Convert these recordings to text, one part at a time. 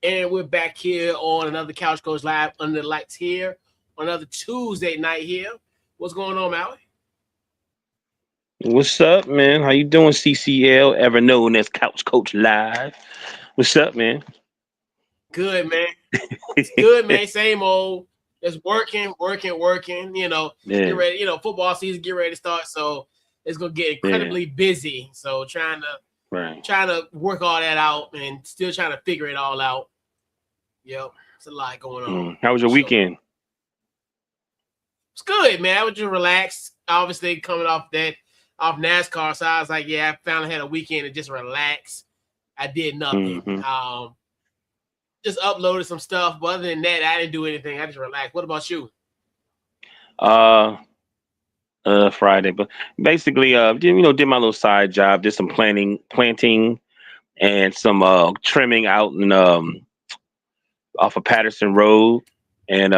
And we're back here on another Couch Coach Live under the lights here on another Tuesday night here. What's going on, Maui? What's up, man? How you doing, CCL? Ever known as Couch Coach Live? What's up, man? Good, man. It's good, man. Same old. Just working. Get Yeah, ready. Football season get ready to start, so it's gonna get yeah, incredibly busy. So right. trying to work all that out and still trying to figure it all out. Yep, it's a lot going on How was for your sure. weekend? It's good, man. I was just relaxed. Obviously, coming off NASCAR, so I was like, yeah, I finally had a weekend to just relax. I did nothing. hmm Just uploaded some stuff, but other than that, I didn't do anything. I just relaxed. What about you? Uh, Friday, but basically, did my little side job, did some planting, and some trimming out in off of Patterson Road, and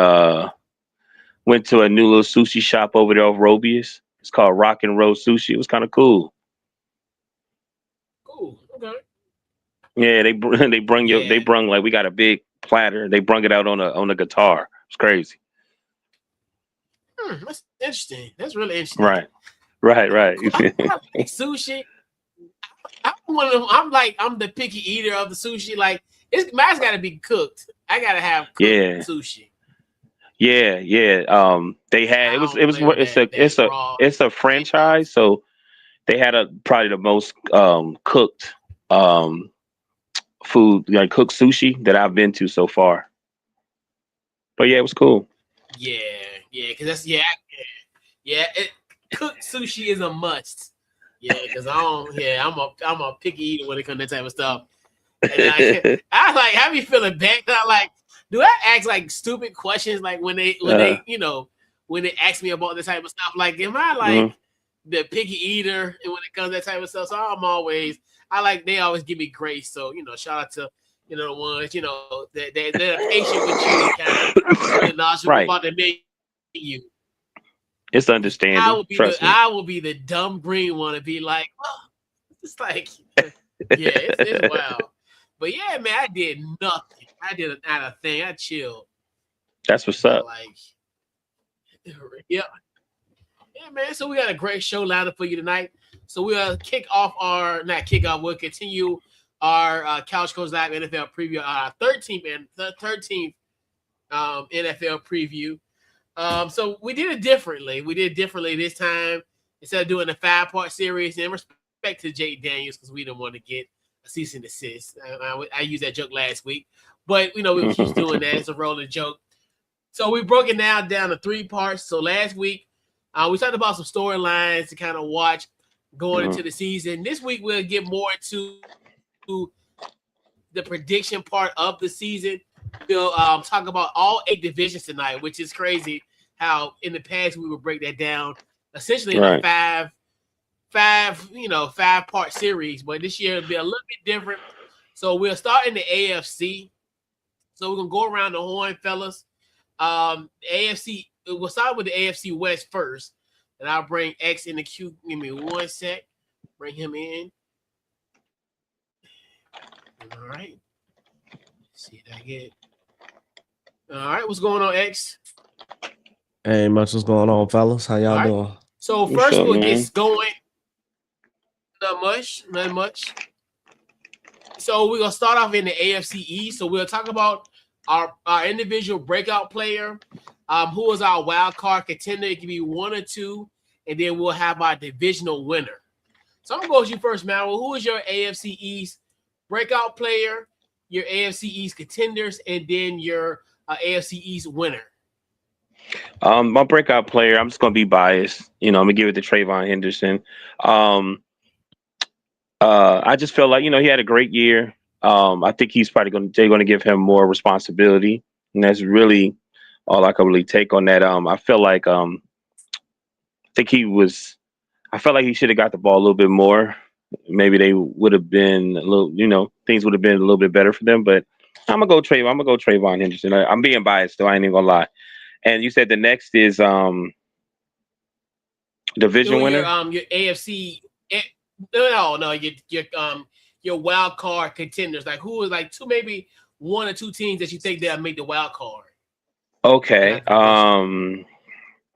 went to a new little sushi shop over there off Robius. It's called Rock and Roll Sushi. It was kind of cool. Cool. Okay. Yeah, they Yeah. brung like we got a big platter. They brung it out on a guitar. It's crazy. That's interesting. That's really interesting. Right, right, right. Cool. I like sushi. I'm one of them. I'm the picky eater of the sushi. Like mine's got to be cooked. I gotta have cooked Yeah, sushi. yeah, yeah. They had I it don't was play with that raw. it's a Yeah. franchise, so they had probably the most cooked food, like cooked sushi that I've been to so far. But yeah, it was cool. Yeah, yeah, because yeah. Cooked sushi is a must. Yeah, because I'm a picky eater when it comes to that type of stuff. And I like, how you feeling back? I like, do I ask like stupid questions like uh, when they ask me about this type of stuff? Like, am I mhm. like the picky eater and when it comes to that type of stuff? So they always give me grace. So shout out to the ones that they're patient with you and kind of knowledgeable Right. about the menu. It's Because understanding. Trust me. I will be the dumb green one and be like, oh, it's like, yeah, it's wild. But yeah, man, I did nothing. I did not a thing. I chilled. That's what's up. Like, yeah, yeah, man. So we got a great show lined up for you tonight. So we'll not kick off. We'll continue our Couch Coach Live NFL preview, our 13th NFL preview. So we did it differently. We did it differently this time. Instead of doing a 5-part series, in respect to Jay Daniels, because we didn't want to get a cease and desist. I used that joke last week, but we was just doing that. It's a rolling joke. So we broke it down to 3 parts. So last week, we talked about some storylines to kind of watch going into Mhm. the season. This week we'll get more into the prediction part of the season. We'll talk about all 8 divisions tonight, which is crazy. How in the past we would break that down essentially in a Right. 5-part series, but this year it'll be a little bit different. So we'll start in the AFC. So we're gonna go around the horn, fellas. AFC. We'll start with the AFC West first, and I'll bring X in the queue. Give me 1 sec. Bring him in. All right. Let's see if I get. All right, what's going on, X? Hey, much what's going on, fellas? How All y'all right. doing? So What's first up, we'll man? get going. Not much. So we're gonna start off in the AFC East. So we'll talk about our individual breakout player, who is our wild card contender. It can be 1 or 2, and then we'll have our divisional winner. So I'm gonna go with you first, man. Well, who is your AFC East breakout player, your AFC East contenders, and then your AFC East winner? My breakout player, I'm just gonna be biased. I'm gonna give it to Trayvon Henderson. Um, I just feel like he had a great year. I think he's probably they're gonna give him more responsibility, and that's really all I can really take on that. I feel like think he was. I felt like he should have got the ball a little bit more. Maybe they would have been a little, things would have been a little bit better for them. But I'm gonna go Trayvon. I'm gonna go Trayvon Henderson. I'm being biased, though. I ain't even gonna lie. And you said the next is division Your winner. your AFC. No, your wild card contenders. Like who is like two, maybe one or two teams that you think they'll make the wild card. Okay.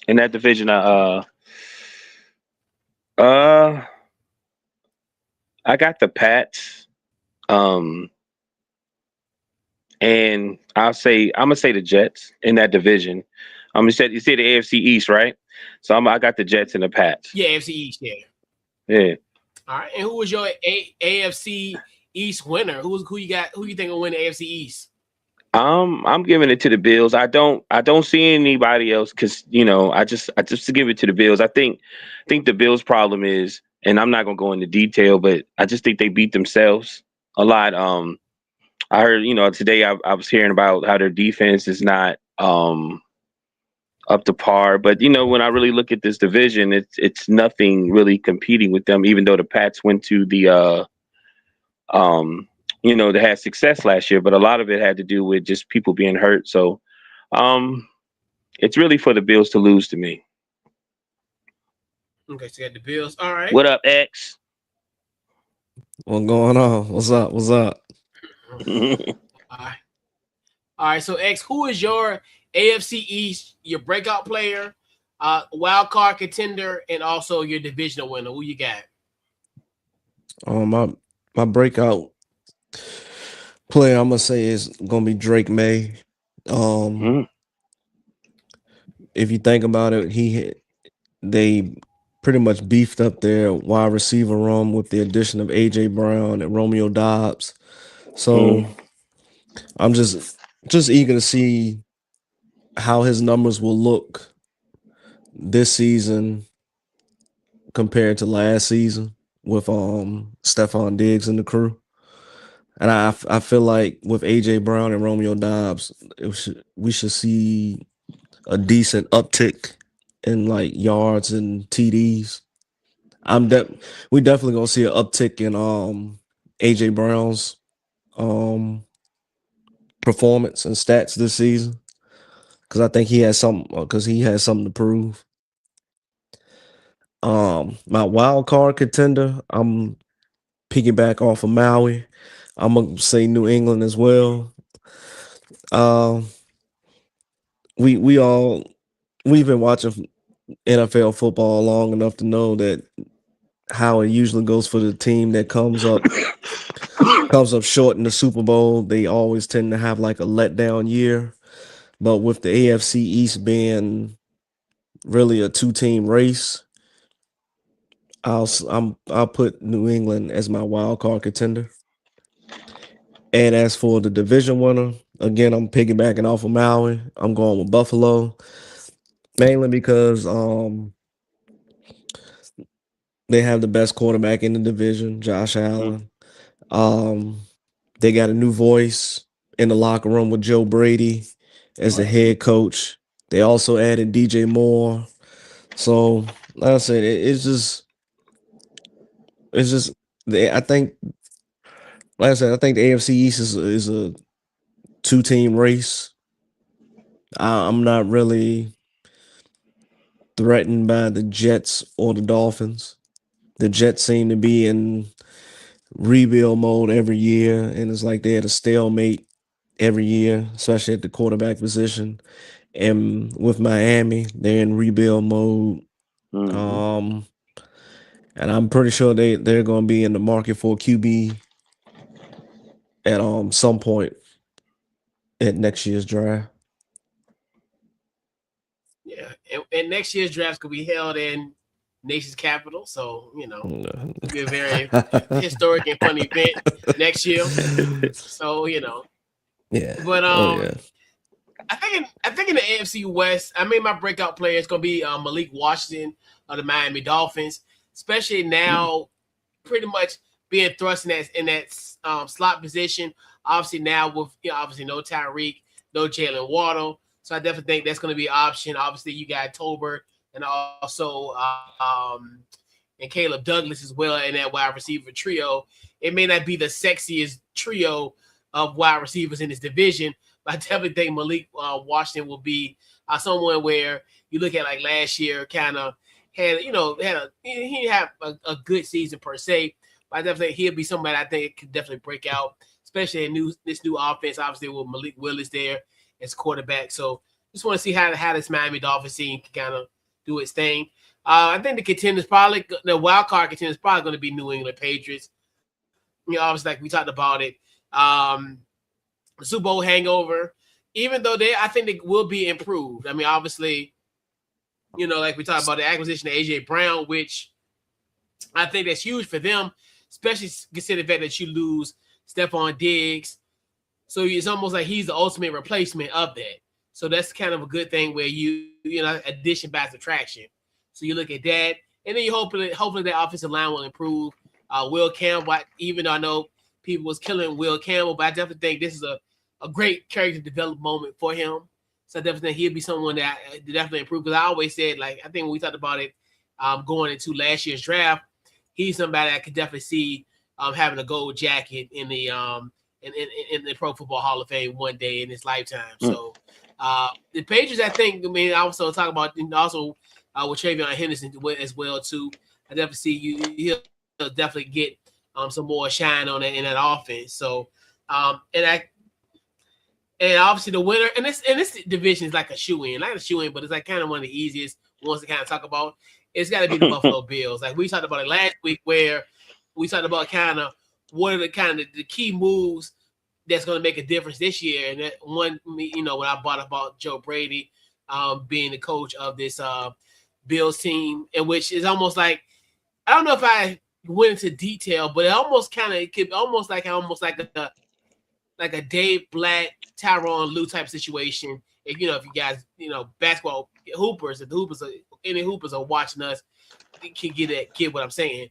In that division, uh, I got the Pats. And I'm gonna say the Jets in that division. You said the AFC East, right? So I got the Jets and the Pats. Yeah, AFC East. Yeah. Yeah. All right. And who was your AFC East winner? Who you got? Who you think will win the AFC East? I'm giving it to the Bills. I don't see anybody else because I just to give it to the Bills. I think the Bills' problem is, and I'm not gonna go into detail, but I just think they beat themselves a lot. I heard today I was hearing about how their defense is not up to par, but when I really look at this division, it's nothing really competing with them. Even though the Pats went to the they had success last year, but a lot of it had to do with just people being hurt. So it's really for the Bills to lose to me. Okay, so you got the Bills. All right. What up, X? What's going on? What's up? What's up? All right. So X, who is your AFC East, your breakout player, wild card contender, and also your divisional winner? Who you got? My breakout player, I'm gonna say, is gonna be Drake May. If you think about it, they pretty much beefed up their wide receiver room with the addition of AJ Brown and Romeo Dobbs. So I'm just eager to see how his numbers will look this season compared to last season with Stephon Diggs and the crew. And I feel like with AJ Brown and Romeo Dobbs, we should see a decent uptick in like yards and TDs. We definitely gonna see an uptick in AJ Brown's performance and stats this season because I think he has something to prove. My wild card contender, I'm piggyback off of Maui. I'm gonna say New England as well. We've been watching NFL football long enough to know that how it usually goes for the team that comes up short in the Super Bowl. They always tend to have like a letdown year. But with the AFC East being really a two-team race, I'll put New England as my wild card contender. And as for the division winner, again, I'm piggybacking off of Maui. I'm going with Buffalo, mainly because they have the best quarterback in the division, Josh Allen. They got a new voice in the locker room with Joe Brady as the head coach. They also added DJ Moore. So, like I said, I think the AFC East is a two-team race. I'm not really threatened by the Jets or the Dolphins. The Jets seem to be in rebuild mode every year, and it's like they had a stalemate every year, especially at the quarterback position. And with Miami, they're in rebuild mode. And I'm pretty sure they're going to be in the market for a QB at some point at next year's draft. Yeah, and next year's draft's gonna be held in nation's capital, so it'll be a very historic and fun event next year. So yeah. But I think in the AFC West, my breakout player is gonna be Malik Washington of the Miami Dolphins, especially now, pretty much being thrust in that slot position. Obviously now with obviously no Tyreek, no Jalen Waddle. So I definitely think that's going to be an option. Obviously, you got Tolbert and also and Caleb Douglas as well in that wide receiver trio. It may not be the sexiest trio of wide receivers in this division, but I definitely think Malik Washington will be someone where you look at like last year, kind of had he didn't have a good season per se, but I definitely think he'll be somebody I think could definitely break out, especially in this new offense. Obviously, with Malik Willis there as quarterback. So just want to see how this Miami Dolphins team can kind of do its thing. I think the wild card contender is probably going to be New England Patriots. Obviously, like we talked about it, the Super Bowl hangover. Even though I think they will be improved. I mean, obviously, like we talked about the acquisition of AJ Brown, which I think that's huge for them, especially consider the fact that you lose Stephon Diggs. So it's almost like he's the ultimate replacement of that. So that's kind of a good thing where addition by subtraction. So you look at that, and then you hopefully that offensive line will improve. Will Campbell, even though I know people was killing Will Campbell, but I definitely think this is a great character development moment for him. So I definitely think he'll be someone that definitely improve. Because I always said, like, I think when we talked about it going into last year's draft, he's somebody I could definitely see having a gold jacket in the Pro Football Hall of Fame one day in his lifetime. So the Patriots, I think, I also talk about also with Travion Henderson as well too. I definitely see he'll definitely get some more shine on in that offense. So and obviously the winner, and this division is like a shoe-in, not a shoe-in, but it's like kind of one of the easiest ones to kind of talk about. It's got to be the Buffalo Bills. Like we talked about it last week, where we talked about kind of what are the key moves that's going to make a difference this year. And that one, when I brought about Joe Brady being the coach of this Bills team, and which is almost like, I don't know if I went into detail, but it could almost like a Dave Black, Tyronn Lue type situation. If you guys, basketball hoopers, any hoopers are watching us, can get what I'm saying.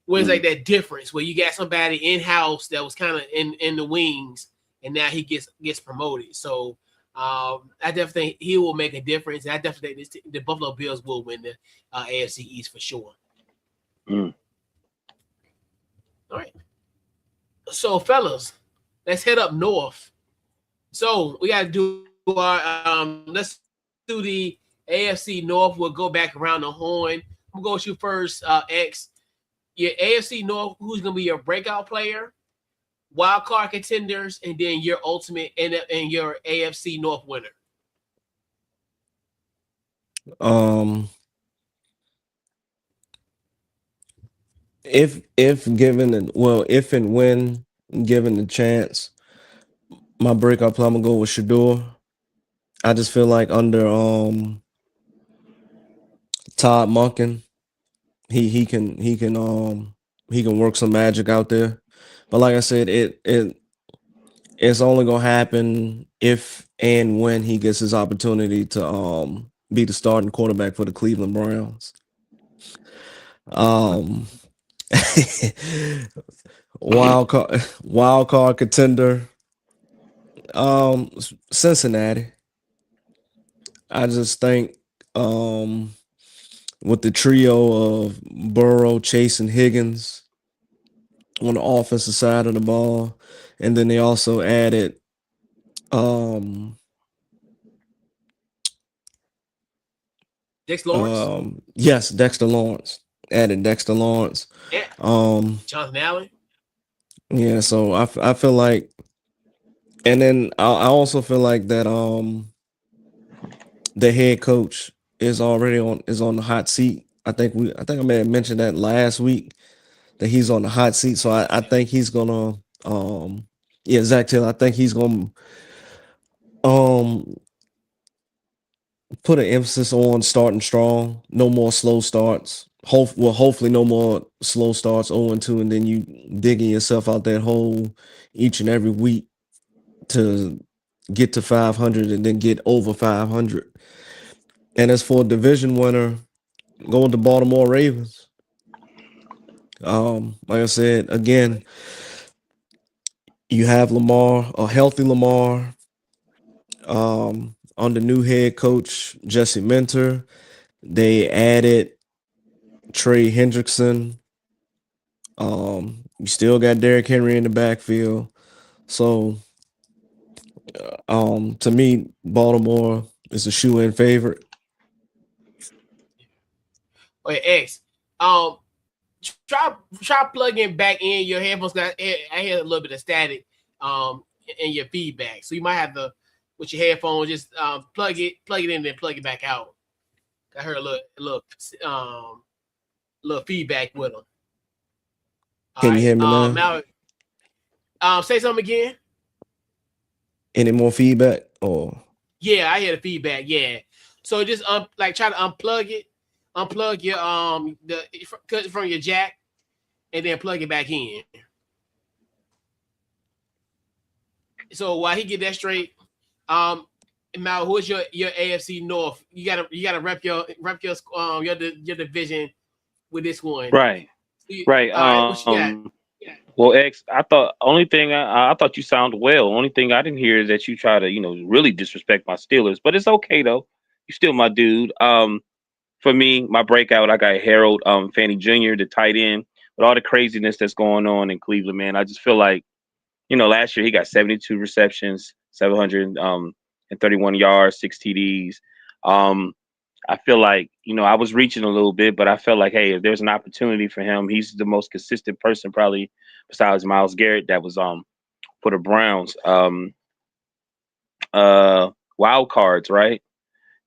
Where it's like that difference where you got somebody in house that was kind of in the wings, and now he gets promoted. So I definitely think he will make a difference. And I definitely think the Buffalo Bills will win the AFC East for sure. All right. So fellas, let's head up north. So we got to do our let's do the AFC North. We'll go back around the horn. We'll go with you first, X. Your AFC North, who's going to be your breakout player, wild card contenders, and then your ultimate and your AFC North winner. If and when given the chance, my breakout player, I'm gonna go with Shador. I just feel like under Todd Monken, he can work some magic out there. But like I said, it's only gonna happen if and when he gets his opportunity to be the starting quarterback for the Cleveland Browns. Wild card contender, Cincinnati. I just think with the trio of Burrow, Chase, and Higgins on the offensive side of the ball, and then they also added Dexter Lawrence. Yes, Dexter Lawrence. Added Dexter Lawrence. Yeah. Jonathan Allen. Yeah, so I feel like, and then I also feel like that the head coach is already on the hot seat. I think I may have mentioned that last week that he's on the hot seat. So I think he's gonna Zach Taylor. I think he's gonna put an emphasis on starting strong, no more slow starts. Hopefully no more slow starts 0-2, and then you digging yourself out that hole each and every week to get to 500 and then get over 500. And as for a division winner, go with the Baltimore Ravens. Like I said, again, you have Lamar, a healthy Lamar, under new head coach Jesse Minter. They added Trey Hendrickson. You still got Derrick Henry in the backfield. So to me, Baltimore is a shoe-in favorite. Wait, X. try plugging back in your headphones. I hear a little bit of static in your feedback, so you might have to with your headphones just plug it in, and then plug it back out. I heard a little feedback with them. Can you hear me now, say something again. Any more feedback? Or yeah, I hear the feedback. Yeah, so just try to unplug it, unplug your from your jack, and then plug it back in. So while he get that straight, Mal, who's your AFC North? You gotta rep your division with this one. Right. Right. All right, what you got? Well, X, I thought I thought you sound well. Only thing I didn't hear is that you try to, really disrespect my Steelers. But it's okay though. You're still my dude. For me, my breakout, I got Harold Fanny Jr., the tight end. With all the craziness that's going on in Cleveland, man, I just feel like, last year he got 72 receptions, 731 yards, 6 TDs. I feel like, I was reaching a little bit, but I felt like, hey, if there's an opportunity for him, he's the most consistent person probably besides Myles Garrett that was for the Browns. Wild cards, right?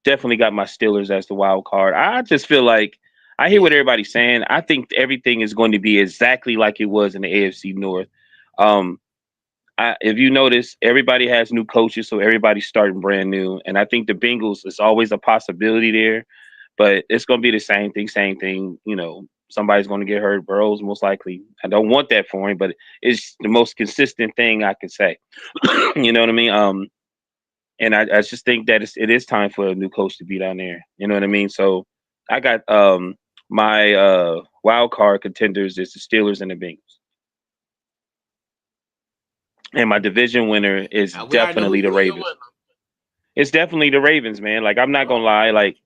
Definitely got my Steelers as the wild card. I just feel like I hear what everybody's saying. I think everything is going to be exactly like it was in the AFC North. If you notice, everybody has new coaches, so everybody's starting brand new. And I think the Bengals is always a possibility there, but it's going to be the same thing. Somebody's going to get hurt. Burrow's most likely. I don't want that for him, but it's the most consistent thing I could say. You know what I mean? And I just think that it is time for a new coach to be down there. You know what I mean? So I got my wild card contenders is the Steelers and the Bengals. And my division winner is definitely the Ravens. It's definitely the Ravens, man. Like, I'm not gonna lie. Like,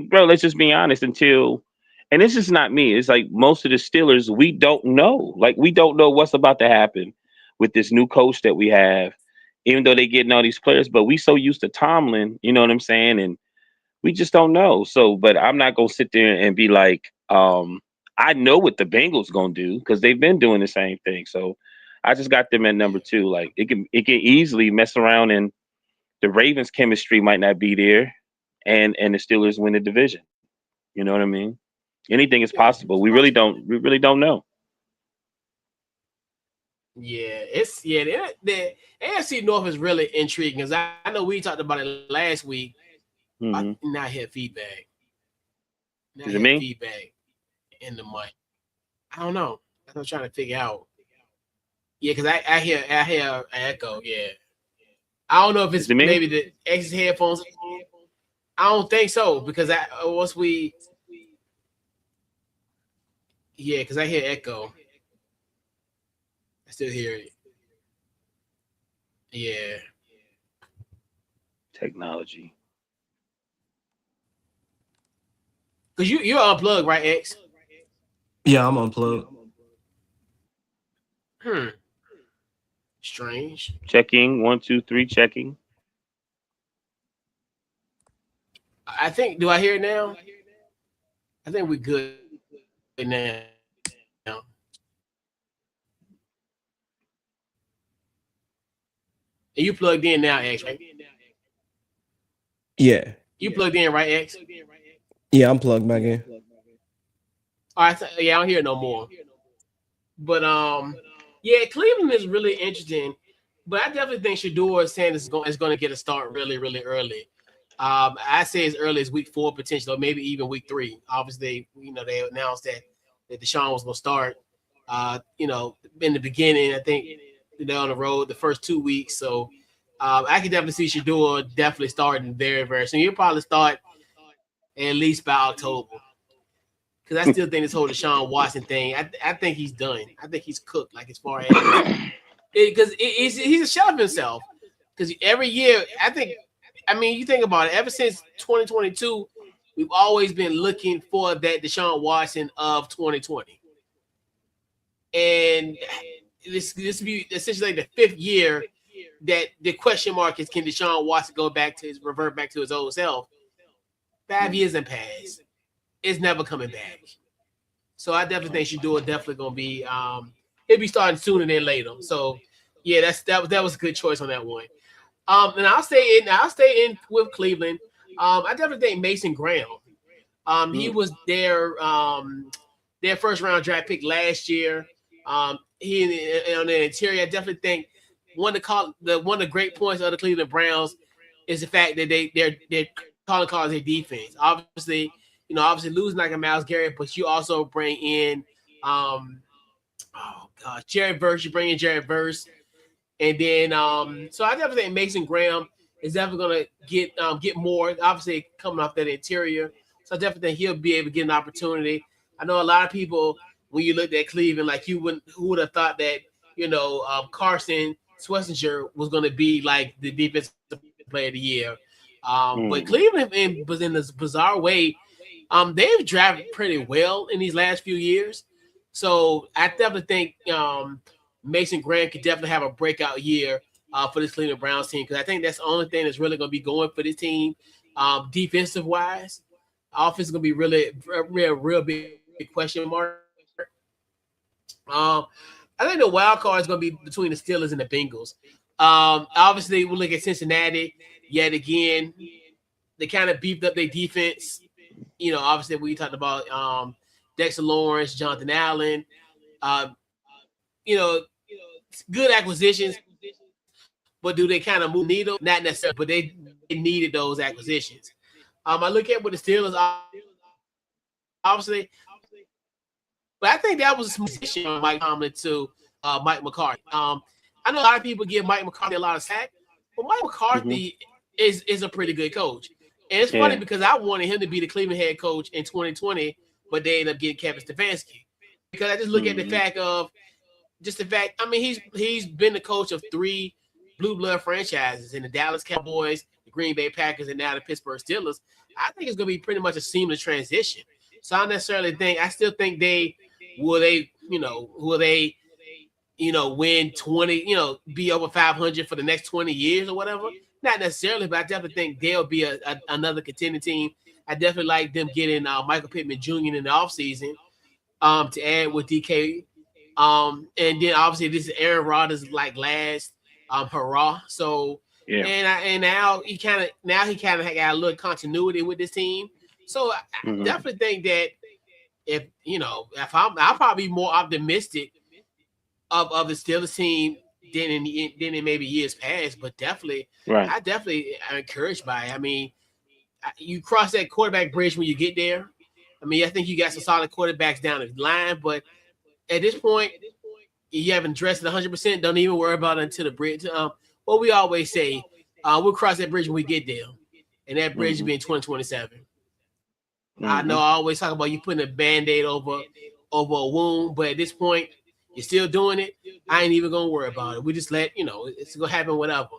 bro, let's just be honest. And this is not me. It's like most of the Steelers, we don't know. Like, we don't know what's about to happen with this new coach that we have, even though they're getting all these players. But we so used to Tomlin, you know what I'm saying? And we just don't know. So, but I'm not gonna sit there and be like, I know what the Bengals gonna do because they've been doing the same thing. So I just got them at number 2. Like, it can easily mess around and the Ravens chemistry might not be there and the Steelers win the division. You know what I mean? Anything is possible. We really don't know. Yeah, the AFC North is really intriguing because I know we talked about it last week. Mm-hmm. I not hear feedback. Is it me? Feedback in the mic. I don't know. I'm trying to figure out. Yeah, because I hear an echo. Yeah, I don't know if it's maybe the X headphones. I don't think so because because I hear echo. I still hear it. Yeah. Technology. Because you're unplugged, right, X? Yeah, I'm unplugged. Strange. Checking 1, 2, 3. Checking. I think. Do I hear it now? I think we're good now. And you plugged in now, X, right? Yeah. You plugged in, right, X? Yeah, I'm plugged back in. All right. I don't hear it no more. But yeah, Cleveland is really interesting. But I definitely think Shador Sanders is going to get a start really, really early. I say as early as week 4 potentially, or maybe even week 3. Obviously, they announced that Deshaun was going to start. In the beginning, I think they're on the road the first 2 weeks. So I can definitely see Shador definitely starting very, very soon. He'll probably start at least by October. Because I still think this whole Deshaun Watson thing, I think he's done. I think he's cooked. Like, as far as because he's a shell of himself. Because every year, you think about it. Ever since 2022, we've always been looking for that Deshaun Watson of 2020, and this be essentially like the 5th year that the question mark is: can Deshaun Watson revert back to his old self? 5 years have passed. It's never coming back. So I definitely think Shador definitely gonna be he'll be starting sooner than later. So yeah, that was a good choice on that one. And I'll stay in with Cleveland. I definitely think Mason Graham. He Mm. was their first round draft pick last year. He on the interior. I definitely think one of the great points of the Cleveland Browns is the fact that they're calling cards their defense. Obviously losing like a Myles Garrett, but you also bring in oh gosh, Jared Verse. You bring in Jared Verse, and then so I definitely think Mason Graham is definitely gonna get more. Obviously coming off that interior, so I definitely think he'll be able to get an opportunity. I know a lot of people when you looked at Cleveland, like who would have thought that Carson Schwarzenegger was gonna be like the defensive player of the year. But Mm. Cleveland was in this bizarre way. They've drafted pretty well in these last few years. So I definitely think Mason Graham could definitely have a breakout year for this Cleveland Browns team because I think that's the only thing that's really going to be going for this team defensive wise. Offense is going to be really real big question mark. Um, I think the wild card is going to be between the Steelers and the Bengals. Obviously, we look at Cincinnati yet again. They kind of beefed up their defense. Obviously we talked about Dexter Lawrence, Jonathan Allen, you know, good acquisitions, but do they kind of move the needle? Not necessarily, but they needed those acquisitions. I look at with the Steelers, obviously, but I think that was a smart decision from Mike Tomlin to Mike McCarthy. I know a lot of people give Mike McCarthy a lot of slack, but Mike McCarthy Hmm. is a pretty good coach. And it's funny because I Yeah. wanted him to be the Cleveland head coach in 2020, but they ended up getting Kevin Stefanski. Because I just look at the Hmm. fact of just the fact. I mean, he's been the coach of three blue blood franchises in the Dallas Cowboys, the Green Bay Packers, and now the Pittsburgh Steelers. I think it's going to be pretty much a seamless transition. So I don't necessarily think. I still think will they win 20, be over 500 for the next 20 years or whatever. Not necessarily, but I definitely think they'll be another contending team. I definitely like them getting Michael Pittman Jr. in the offseason to add with DK. And then obviously this is Aaron Rodgers like last hurrah. So Yeah. and now he kind of got a little continuity with this team. So I Hmm. definitely think that if I'll probably be more optimistic of the Steelers team than in maybe years past, but definitely Right. I definitely am encouraged by it. I mean, you cross that quarterback bridge when you get there. I mean, I think you got some solid quarterbacks down the line, but at this point, you haven't addressed it 100%. Don't even worry about it until the bridge. What we always say, we'll cross that bridge when we get there, and that bridge will Hmm. be in 2027. I know Hmm. I always talk about you putting a band-aid over a wound, but at this point, you're still doing it. I ain't even gonna worry about it. We just let it's gonna happen, whatever.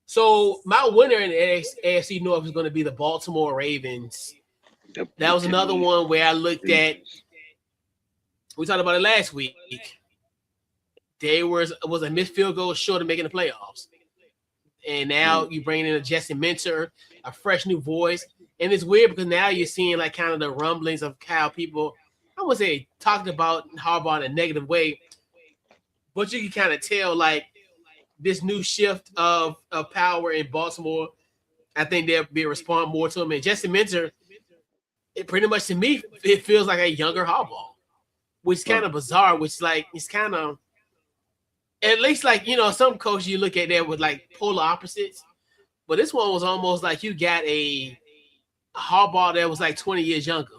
So my winner in the AFC North is going to be the Baltimore Ravens. The That was another Baltimore one where I looked at. Ravens. We talked about it last week. They was a missed field goal short of making the playoffs, and now Mm. you bring in a Jesse Minter, a fresh new voice, and it's weird because now you're seeing like kind of the rumblings of how people, I would say, talked about Harbaugh in a negative way, but you can kind of tell like this new shift of power in Baltimore. I think they'll be respond more to him. And Jesse Minter, it pretty much to me, it feels like a younger Harbaugh, which is kind Right. of bizarre. Which like it's kind of at least like some coaches you look at there with like polar opposites, but this one was almost like you got a Harbaugh that was like 20 years younger.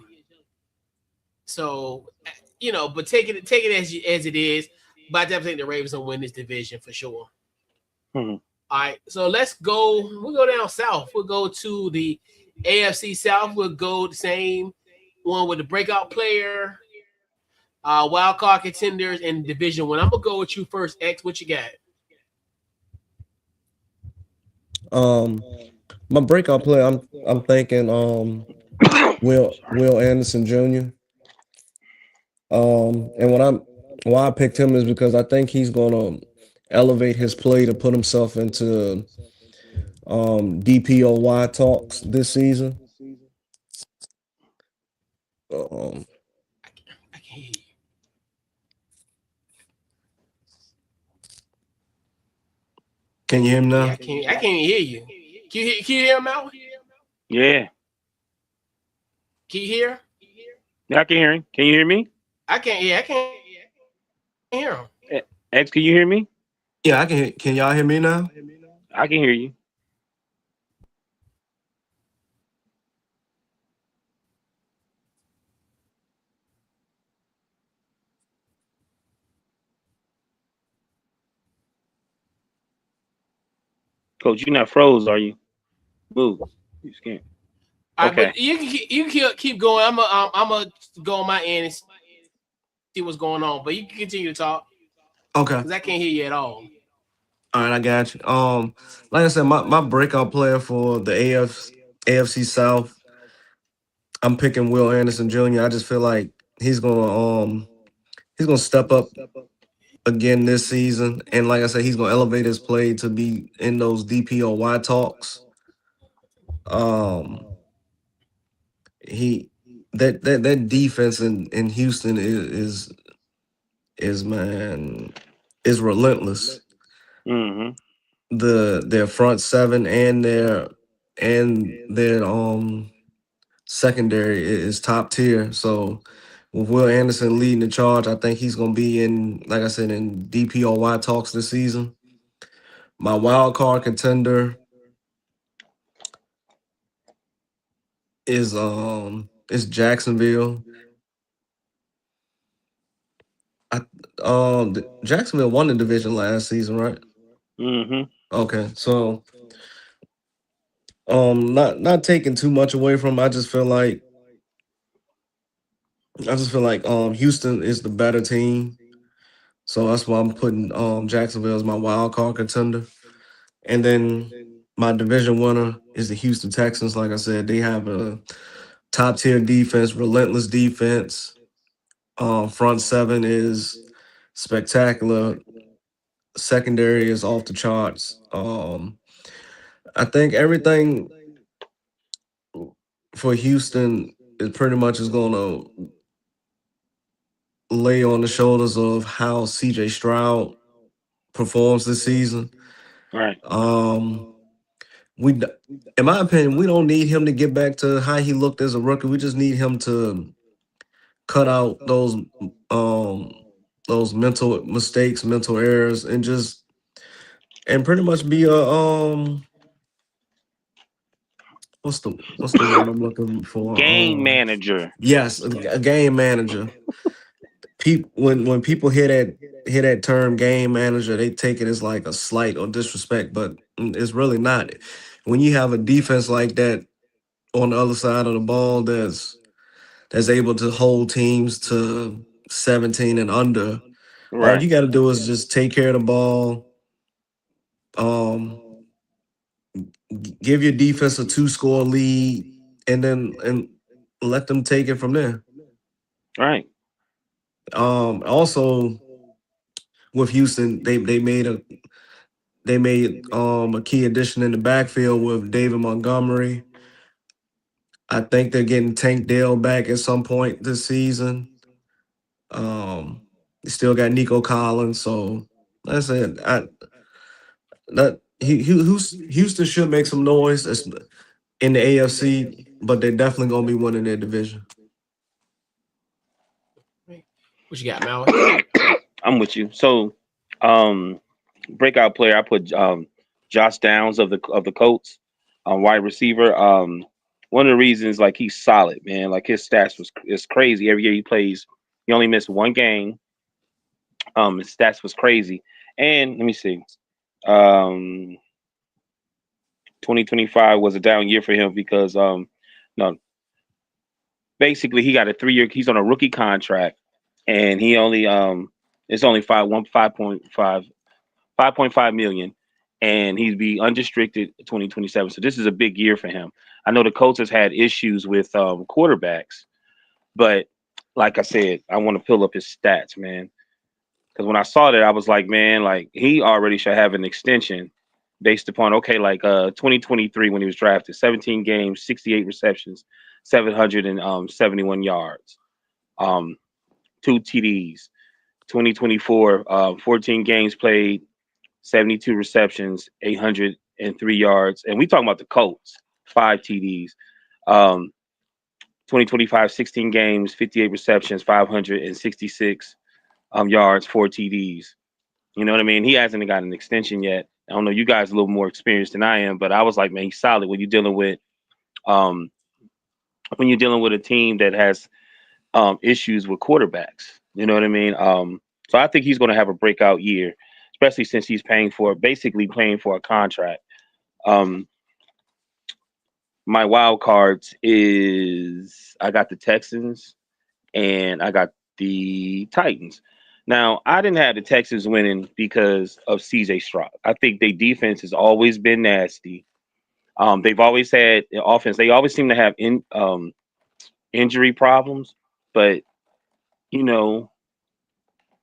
So but take it as it is. But I definitely think the Ravens will win this division for sure. Mhm. All right, so let's go. We'll go down south. We'll go to the AFC South. We'll go the same one with the breakout player, wild card contenders, and division one. I'm gonna go with you first. X, what you got? Um, my breakout player, I'm thinking Sorry. Will Anderson Jr. And why I picked him is because I think he's gonna elevate his play to put himself into DPOY talks this season. Um, Can you hear him Yeah, now? I can't even hear you. Can you hear him out? Yeah. Can you hear? Yeah, I can hear him. Can you hear me? I can't. Yeah, I can't hear him. X, can you hear me? Yeah, I can hear. Can y'all hear me now? I can hear you. Coach, you're not froze, are you? Move. You can't. All right, Okay. but you can keep going. I'm gonna go on my end and see what's going on. But you can continue to talk Okay. because I can't hear you at all. All right, I got you. Like I said, my breakout player for the AFC South, I'm picking Will Anderson Jr. I just feel like he's gonna step up again this season, and like I said, he's gonna elevate his play to be in those DPOY talks. Um, he that defense in Houston is man is relentless. Mm-hmm. Their front seven and their secondary is top tier. So with Will Anderson leading the charge, I think he's gonna be in, like I said, in DPOY talks this season. My wild card contender is Jacksonville. I Jacksonville won the division last season, right? Mm-hmm. Okay, so not taking too much away from 'em, I just feel like Houston is the better team. So that's why I'm putting Jacksonville as my wild card contender. And then my division winner is the Houston Texans. Like I said, they have a top tier defense, relentless defense. Front seven is spectacular. Secondary is off the charts. I think everything for Houston is pretty much is going to lay on the shoulders of how CJ Stroud performs this season. Right. Um, we, d- in my opinion, we don't need him to get back to how he looked as a rookie. We just need him to cut out um those mental mistakes, mental errors, and pretty much be a what's the word I'm looking for? Game manager. Yes, a game manager. People when people hear that term game manager, they take it as like a slight or disrespect, but it's really not. When you have a defense like that on the other side of the ball that's able to hold teams to 17 and under, all Right. you got to do is just take care of the ball, um, give your defense a two-score lead, and let them take it from there. Right. Also with Houston, they made a key addition in the backfield with David Montgomery. I think they're getting Tank Dell back at some point this season. They still got Nico Collins, so that's it. Houston should make some noise in the AFC, but they're definitely gonna be winning their division. What you got, Mallory? I'm with you. So, um, breakout player, I put Josh Downs of the Colts, wide receiver. One of the reasons, like, he's solid, man. Like, his stats is crazy. Every year he plays, he only missed one game. His stats was crazy. And let me see, um, 2025 was a down year for him because no, basically he got a 3 year. He's on a rookie contract, and he only it's only 5.5 million, and he'd be unrestricted 2027. So this is a big year for him. I know the Colts has had issues with quarterbacks, but like I said, I want to pull up his stats, man. Because when I saw that, I was like, man, like he already should have an extension based upon 2023 when he was drafted, 17 games, 68 receptions, 771 yards, um, 2 TDs. 2024, 14 games played, 72 receptions, 803 yards. And we talking about the Colts, 5 TDs. 2025, 16 games, 58 receptions, 566 yards, 4 TDs. You know what I mean? He hasn't got an extension yet. I don't know. You guys are a little more experienced than I am, but I was like, man, he's solid um, when you're dealing with a team that has issues with quarterbacks. You know what I mean? So I think he's going to have a breakout year, especially since he's basically paying for a contract. Um, my wild cards is I got the Texans and I got the Titans. Now, I didn't have the Texans winning because of CJ Stroud. I think their defense has always been nasty. They've always had offense. They always seem to have injury problems, but you know,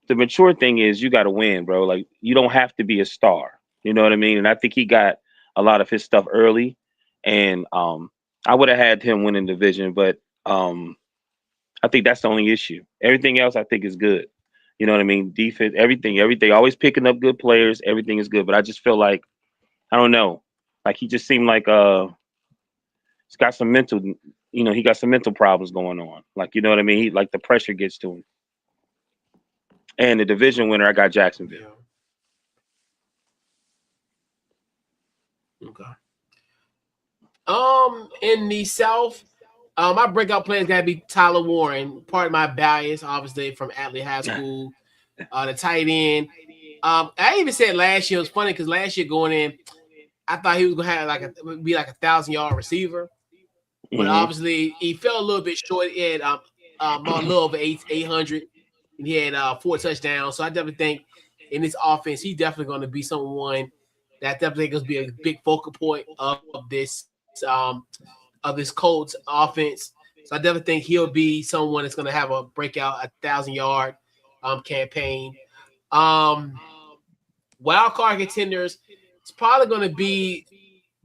the mature thing is you got to win, bro. Like you don't have to be a star. You know what I mean? And I think he got a lot of his stuff early, and I would have had him winning the division, but I think that's the only issue. Everything else I think is good. You know what I mean? Defense, everything. Always picking up good players. Everything is good, but I just feel like I don't know. Like he just seemed like he's got some mental. You know, he got some mental problems going on. Like you know what I mean? He like the pressure gets to him. And the division winner, I got Jacksonville. Okay. In the South, my breakout player is gotta be Tyler Warren. Part of my bias, obviously, from Atlee High School, the tight end. I even said last year it was funny because last year going in, I thought he was gonna have be like 1,000-yard receiver, but obviously he fell a little bit short. He had a little over 800, and he had 4 touchdowns. So I definitely think in this offense, he's definitely going to be someone that definitely going to be a big focal point of this Colts offense. So I definitely think he'll be someone that's going to have a breakout 1,000-yard campaign. Wild card contenders, it's probably going to be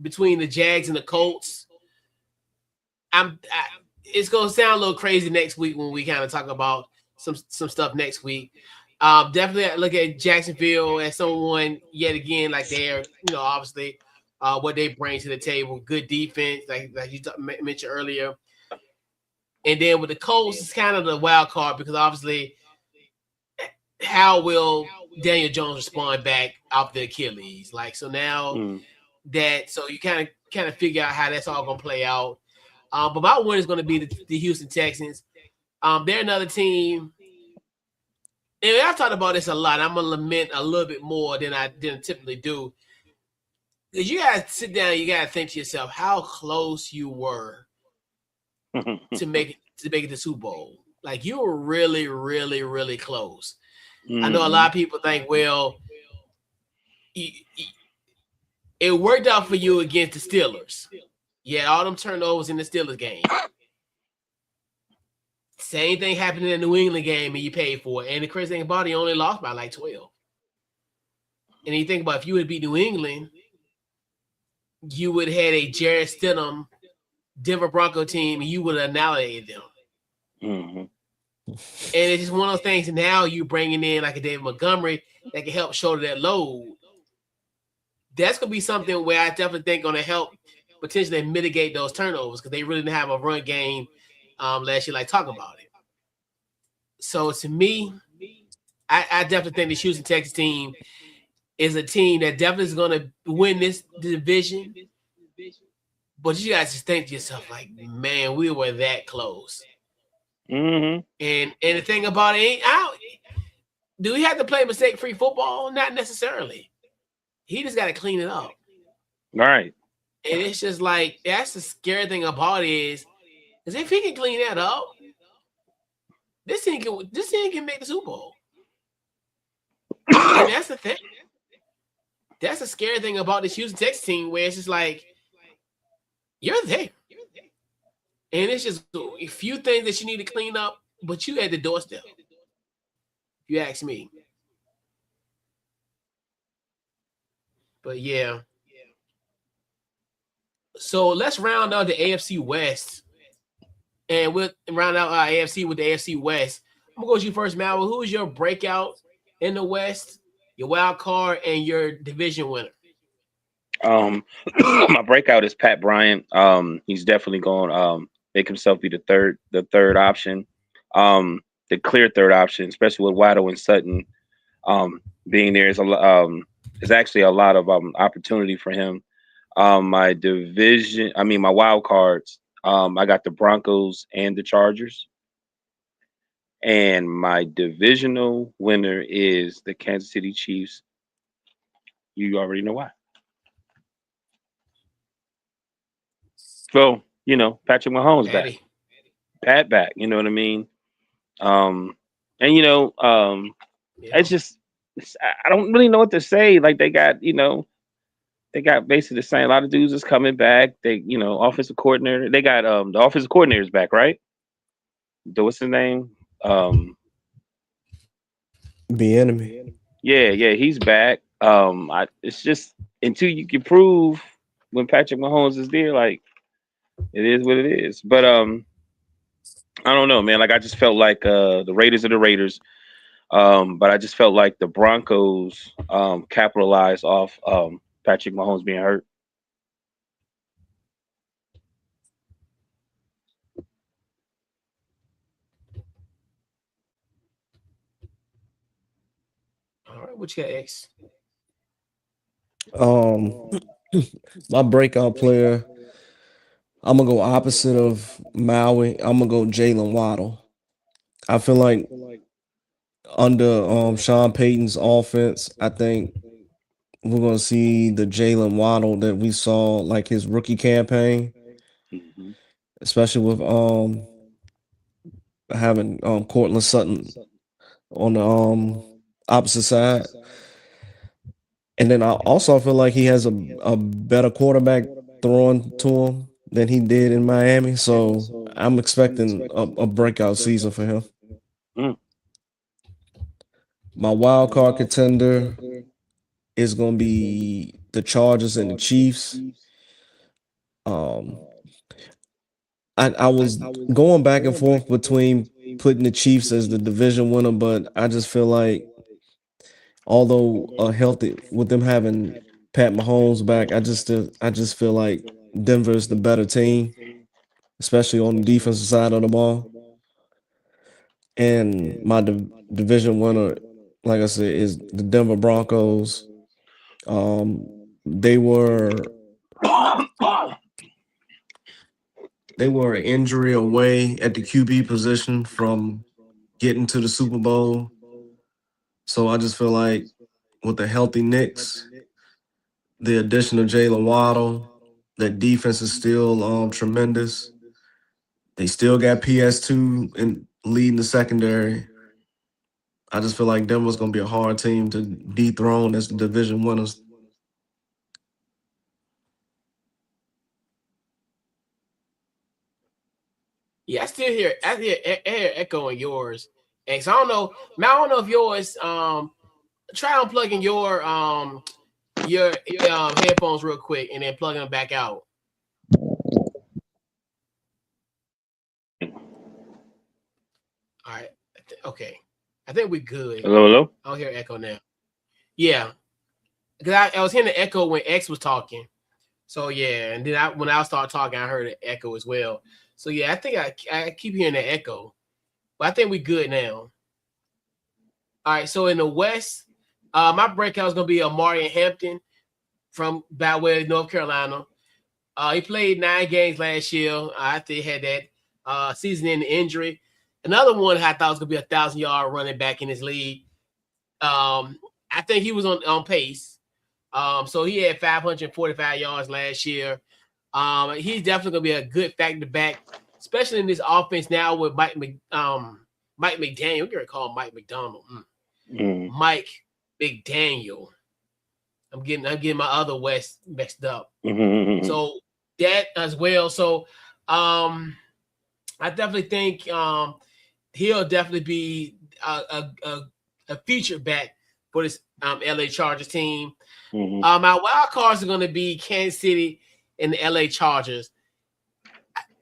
between the Jags and the Colts. It's going to sound a little crazy next week when we kind of talk about some stuff next week. Definitely look at Jacksonville as someone yet again, like they're, obviously what they bring to the table. Good defense, like you mentioned earlier. And then with the Colts, it's kind of the wild card because obviously how will Daniel Jones respond back off the Achilles? Like, so now so you kind of figure out how that's all going to play out. But my win is going to be the Houston Texans. They're another team. And I've talked about this a lot. I'm going to lament a little bit more than I typically do. Because you got to sit down, you got to think to yourself how close you were to make it to Super Bowl. Like, you were really, really, really close. I know a lot of people think, well, it worked out for you against the Steelers. Yeah, all them turnovers in the Steelers game. Same thing happened in the New England game, and you paid for it. And the crazy thing about it, you only lost by like 12. And you think about if you would beat New England, you would have had a Jarrett Stidham Denver Bronco team, and you would have annihilated them. And it's just one of those things. Now you bringing in like a David Montgomery that can help shoulder that load. That's going to be something where I definitely think going to help potentially mitigate those turnovers because they really didn't have a run game last year, like talking about it. So to me, I definitely think the Houston Texans team is a team that definitely is going to win this division. But you guys just think to yourself, like, man, we were that close. And the thing about it, do we have to play mistake-free football? Not necessarily. He just got to clean it up. Right. And it's just like, that's the scary thing about it is if he can clean that up, this team can make the Super Bowl. And that's the thing. That's the scary thing about this Houston Texans team where it's just like, you're there. And it's just a few things that you need to clean up, but you at the doorstep. If you ask me. But yeah. So let's round out the AFC West. And we'll round out our AFC with the AFC West. I'm going to go to you first, Mal. Who is your breakout in the West? your wild card, and your division winner. My breakout is Pat Bryant. He's definitely going make himself be the third option, the clear third option, especially with Waddle and Sutton being there is actually a lot of opportunity for him. My wild cards. I got the Broncos and the Chargers, and my divisional winner is the Kansas City Chiefs. You already know why. So, Patrick Mahomes back. Patty. Pat back, you know what I mean? And Yeah. I don't really know what to say. Like they got basically the same. A lot of dudes is coming back. They, offensive coordinator. They got the offensive coordinator's back, right? What's his name? The enemy. Yeah, he's back. It's just until you can prove when Patrick Mahomes is there, like it is what it is. But I don't know, man. Like I just felt like the Raiders are the Raiders. But I just felt like the Broncos capitalized off Patrick Mahomes being hurt. All right, what you got, X? My breakout player, I'm gonna go opposite of Maui. I'm gonna go Jalen Waddle. I feel like under Sean Payton's offense, I think we're gonna see the Jalen Waddle that we saw like his rookie campaign, Mm-hmm. especially with having Cortland Sutton on the opposite side. And then I also feel like he has a better quarterback throwing to him than he did in Miami. So I'm expecting a breakout season for him. Mm. My wild card contender is going to be the Chargers and the Chiefs. I was going back and forth between putting the Chiefs as the division winner, but I just feel like although healthy with them having Pat Mahomes back, I just feel like Denver's the better team, especially on the defensive side of the ball. And my division winner, like I said, is the Denver Broncos. They were an injury away at the QB position from getting to the Super Bowl. So I just feel like with the healthy Knicks, the addition of Jalen Waddle, that defense is still tremendous. They still got PS2 and leading the secondary. I just feel like Denver's going to be a hard team to dethrone as the division winners. Yeah, I hear echoing yours. X. I don't know. Man, I don't know if yours. Try unplugging your headphones real quick and then plugging them back out. All right. Okay. I think we're good. Hello. I don't hear echo now. Yeah, because I was hearing the echo when X was talking. So yeah, and then when I started talking, I heard an echo as well. So yeah, I think I keep hearing the echo, but I think we're good now. All right. So in the West, my breakout is gonna be Amari Hampton from by way of North Carolina. He played 9 games last year. I think he had that season-ending injury. Another one I thought was gonna be 1,000-yard running back in his league. I think he was on pace. So he had 545 yards last year. He's definitely gonna be a good factor back, especially in this offense now with Mike McDaniel. We're gonna call him Mike McDonald. Mike McDaniel. I'm getting my other West mixed up. Mm-hmm. So that as well. So I definitely think he'll definitely be a featured back for this LA Chargers team. Mm-hmm. My wild cards are going to be Kansas City and the LA Chargers.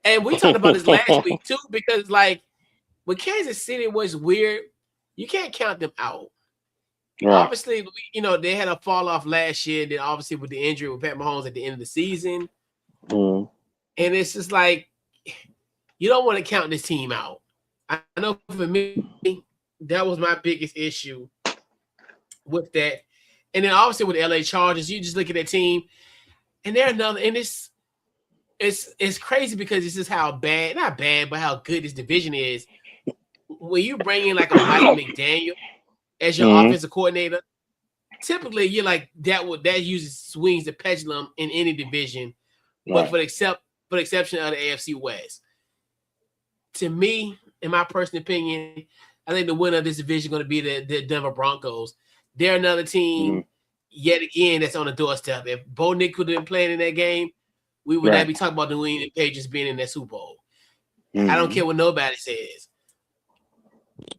And we talked about this last week too, because like with Kansas City was weird. You can't count them out. Right. Obviously, they had a fall off last year. Then obviously with the injury with Pat Mahomes at the end of the season, Mm. and it's just like you don't want to count this team out. I know for me, that was my biggest issue with that. And then obviously with the LA Chargers, you just look at that team, and they're another. And it's crazy because this is how bad, not bad, but how good this division is. When you bring in like a Mike McDaniel as your offensive coordinator, typically you're like that uses swings the pendulum in any division, but for the exception of the AFC West. To me, in my personal opinion, I think the winner of this division is going to be the Denver Broncos. They're another team, yet again, that's on the doorstep. If Bo Nick could have been playing in that game, we would not be talking about the New England Patriots being in that Super Bowl. I don't care what nobody says.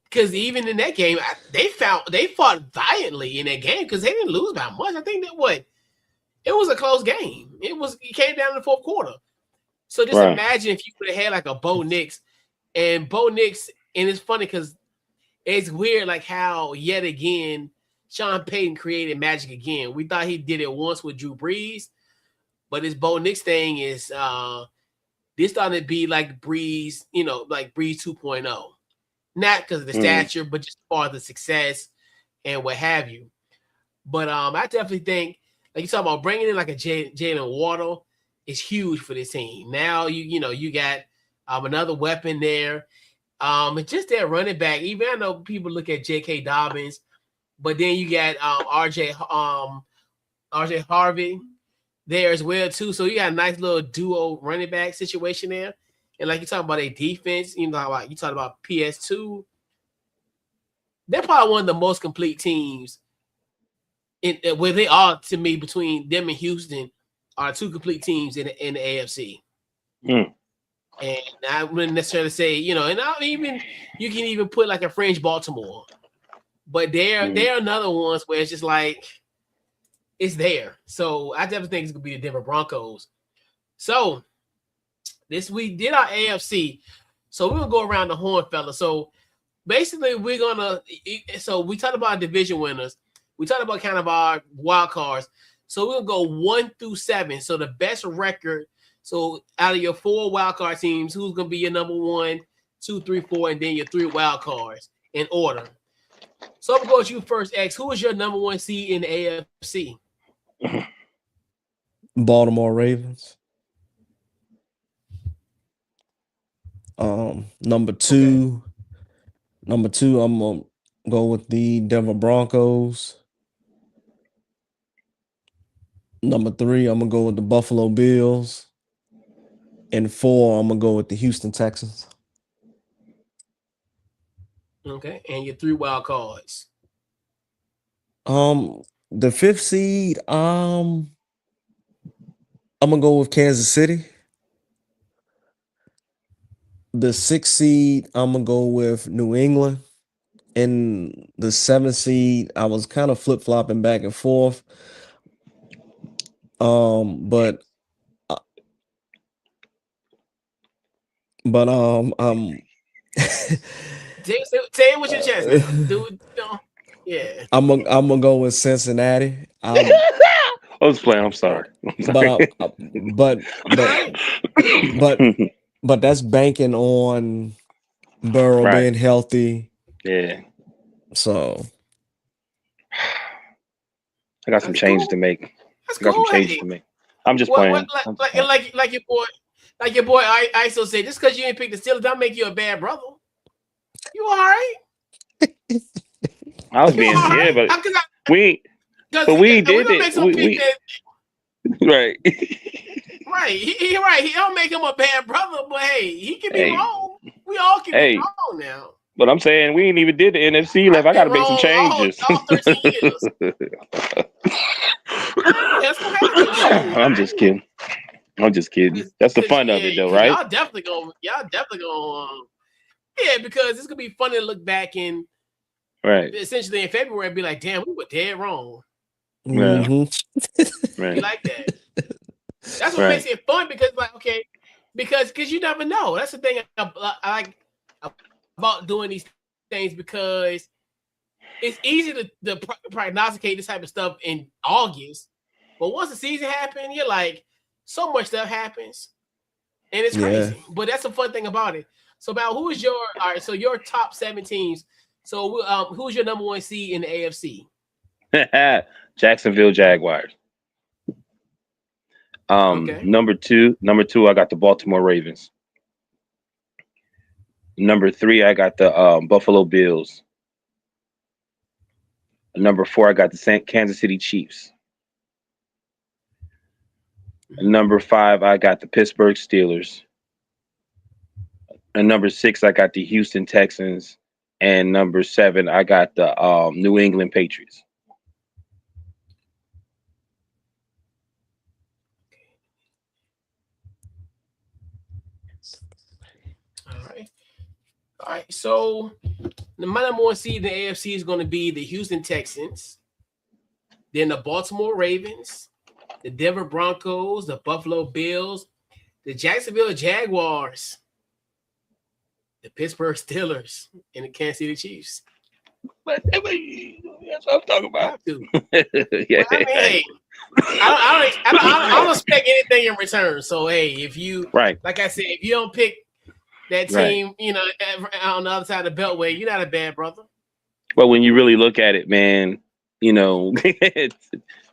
Because even in that game, they fought valiantly in that game because they didn't lose by much. I think it was a close game. It came down in the fourth quarter. So just imagine if you could have had like a Bo Nix, and it's funny because it's weird like how yet again Sean Payton created magic again. We thought he did it once with Drew Brees, but this Bo Nix thing is this starting to be like Brees, like Brees 2.0. Not because of the stature, but just for the success and what have you. But I definitely think, like you talking about bringing in like a Jalen Waddle is huge for this team. Now you got another weapon there. It's just that running back. Even I know people look at J.K. Dobbins, but then you got RJ Harvey there as well too. So you got a nice little duo running back situation there. And like you talking about a defense, you talking about PS2. They're probably one of the most complete teams where they are to me between them and Houston are two complete teams in the AFC. And I wouldn't necessarily say, and you can even put like a fringe Baltimore, but they're another ones where it's just like it's there. So I definitely think it's gonna be the Denver Broncos. So we did our AFC, so we're gonna go around the horn, fella. So basically, we talked about division winners. We talked about kind of our wild cards. So we're gonna go 1 through 7. So the best record. So out of your 4 wild card teams, who's gonna be your number 1, 2, 3, 4, and then your 3 wild cards in order. So I'm gonna go with you first, X. Who is your number 1 seed in the AFC? Baltimore Ravens. Number two, I'm gonna go with the Denver Broncos. Number 3, I'm gonna go with the Buffalo Bills. And 4, I'm gonna go with the Houston Texans. Okay, and your 3 wild cards. The 5th seed, I'm gonna go with Kansas City. The 6th seed, I'm gonna go with New England. And the 7th seed, I was kind of flip-flopping back and forth. But say it with your chest now. Dude, yeah. I'm gonna go with Cincinnati. I was playing. I'm sorry. But that's banking on Burrow being healthy. Yeah. So I got some changes to make. I'm just playing. Like your boy ISO said, just because you didn't pick the Steelers, don't make you a bad brother. You all right? I was being but we did it. Right. Right. He right. He don't make him a bad brother, but hey, he can be wrong. We all can be wrong now. But I'm saying we ain't even did the NFC left. I got to make some changes. All 13 years. I'm just kidding. That's the fun of it, though, right? Y'all definitely gonna. Yeah, because it's gonna be funny to look back in. Right. Essentially in February and be like, damn, we were dead wrong. Mm-hmm. You like that? That's what makes it fun because, like, okay, because you never know. That's the thing I like about doing these things because it's easy to prognosticate this type of stuff in August, but once the season happens, you're like, so much stuff happens, and it's crazy. But that's the fun thing about it. So, about who is your all right? So your top 7 teams. So, who's your number 1 seed in the AFC? Jacksonville Jaguars. Okay. Number two, I got the Baltimore Ravens. Number 3, I got the Buffalo Bills. Number 4, I got the Kansas City Chiefs. Number 5, I got the Pittsburgh Steelers. And number 6, I got the Houston Texans. And number 7, I got the New England Patriots. All right. So my number 1 seed in the AFC is going to be the Houston Texans, then the Baltimore Ravens, the Denver Broncos, the Buffalo Bills, the Jacksonville Jaguars, the Pittsburgh Steelers, and the Kansas City Chiefs. That's what I'm talking about. Yeah. Well, I mean, hey, I don't expect anything in return. So, hey, if you, like I said, if you don't pick that team, on the other side of the beltway, you're not a bad brother. Well, when you really look at it, man,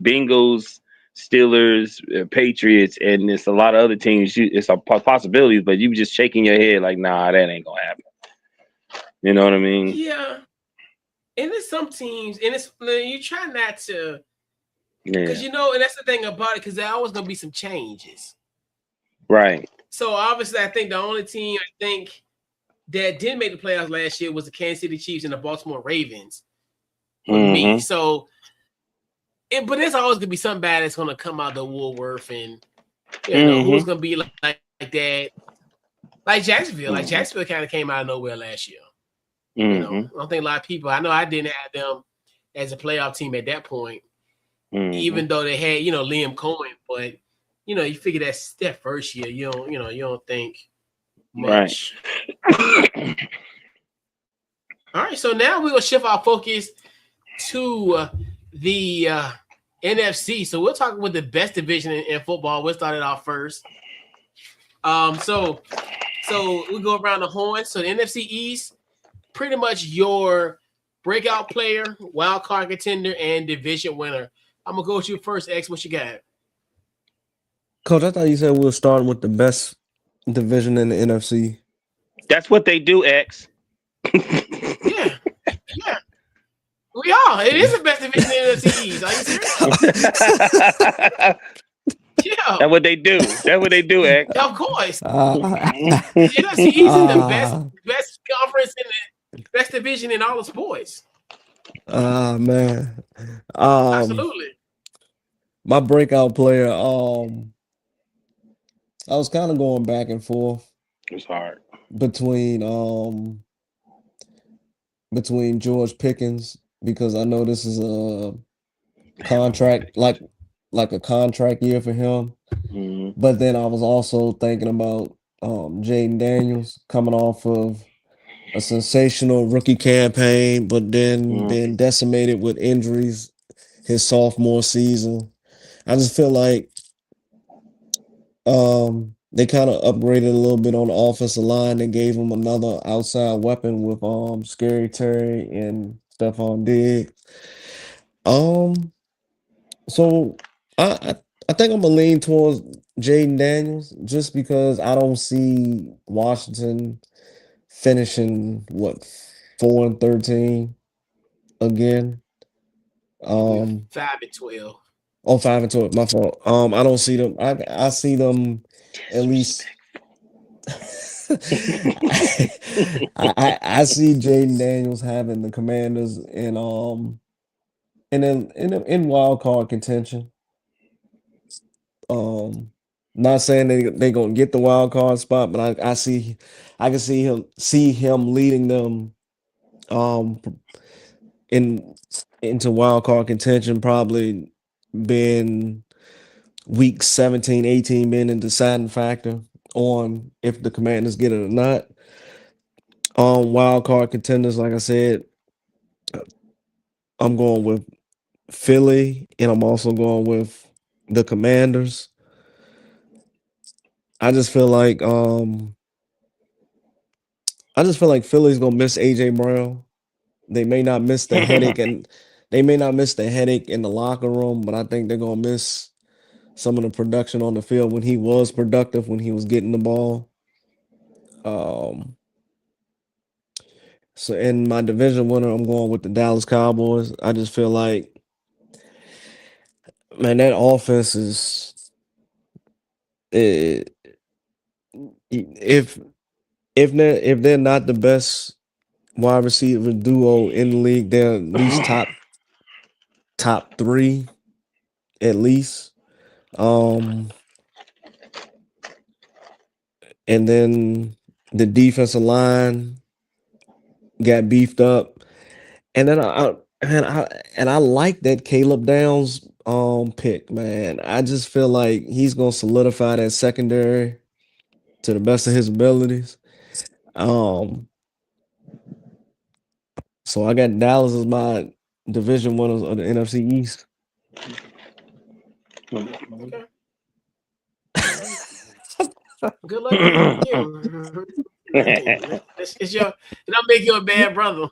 Bengals, Steelers, Patriots, and it's a lot of other teams. It's a possibility, but you just shaking your head like, nah, that ain't gonna happen. You know what I mean? Yeah. And there's some teams, and it's you try not to, because and that's the thing about it, because there's always gonna be some changes. Right. So obviously, I think the only team that didn't make the playoffs last year was the Kansas City Chiefs and the Baltimore Ravens. For me, so, but there's always gonna be somebody that's gonna come out of the woodwork, and who's gonna be like that, like Jacksonville. Like Jacksonville kind of came out of nowhere last year. I don't think a lot of people. I know I didn't have them as a playoff team at that point, even though they had Liam Cohen, but. You figure that's that first year. You don't think much. Right. All right. So now we're gonna shift our focus to the NFC. So we're talking with the best division in football. We'll start it off first. So we go around the horn. So the NFC East, pretty much your breakout player, wild card contender, and division winner. I'm gonna go with you first, X. What you got? Coach, I thought you said we were starting with the best division in the NFC. That's what they do, X. Yeah. We are. It is the best division in the NFC East. Are you serious? Yeah. That's what they do. X. Of course. The NFC East is the best conference in the best division in all the sports. Man. Absolutely. My breakout player, I was kind of going back and forth. It's hard between George Pickens, because I know this is a contract like a contract year for him. But then I was also thinking about Jaden Daniels coming off of a sensational rookie campaign, but then being decimated with injuries his sophomore season. I just feel like they kind of upgraded a little bit on the offensive line. They gave him another outside weapon with Scary Terry and Stephon Diggs. So I think I'm gonna lean towards Jaden Daniels just because I don't see Washington finishing 4-13 again. 5-12. Oh, 5-12. My fault. I don't see them. I see them at least. I see Jaden Daniels having the Commanders in wild card contention. Not saying they gonna get the wild card spot, but I can see him leading them into wild card contention, probably being week 17, 18 being a deciding factor on if the Commanders get it or not. Wild card contenders, like I said, I'm going with Philly, and I'm also going with the Commanders. I just feel like Philly's gonna miss AJ Brown. They may not miss the headache and they may not miss the headache in the locker room, but I think they're gonna miss some of the production on the field when he was productive, when he was getting the ball. So in my division winner, I'm going with the Dallas Cowboys. I just feel like, man, that offense is eh, if they're not the best wide receiver duo in the league, they're at least top three at least. And then the defensive line got beefed up. And then I like that Caleb Downs pick, man. I just feel like he's gonna solidify that secondary to the best of his abilities. So I got Dallas as my division winners of the NFC East. Okay. Good luck to you. It's your, it don't make you a bad brother.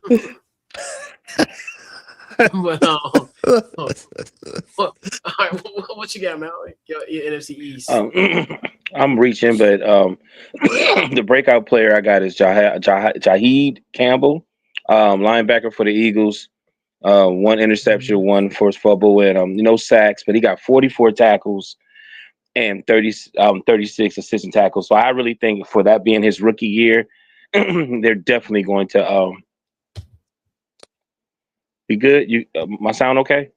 But all right, what you got, man? Your NFC East. I'm reaching, but the breakout player I got is Jaheed Campbell, linebacker for the Eagles. One interception, one forced fumble, and no sacks, but he got 44 tackles and 36 assistant tackles. So I really think for that being his rookie year, they're definitely going to be good. You, my sound okay?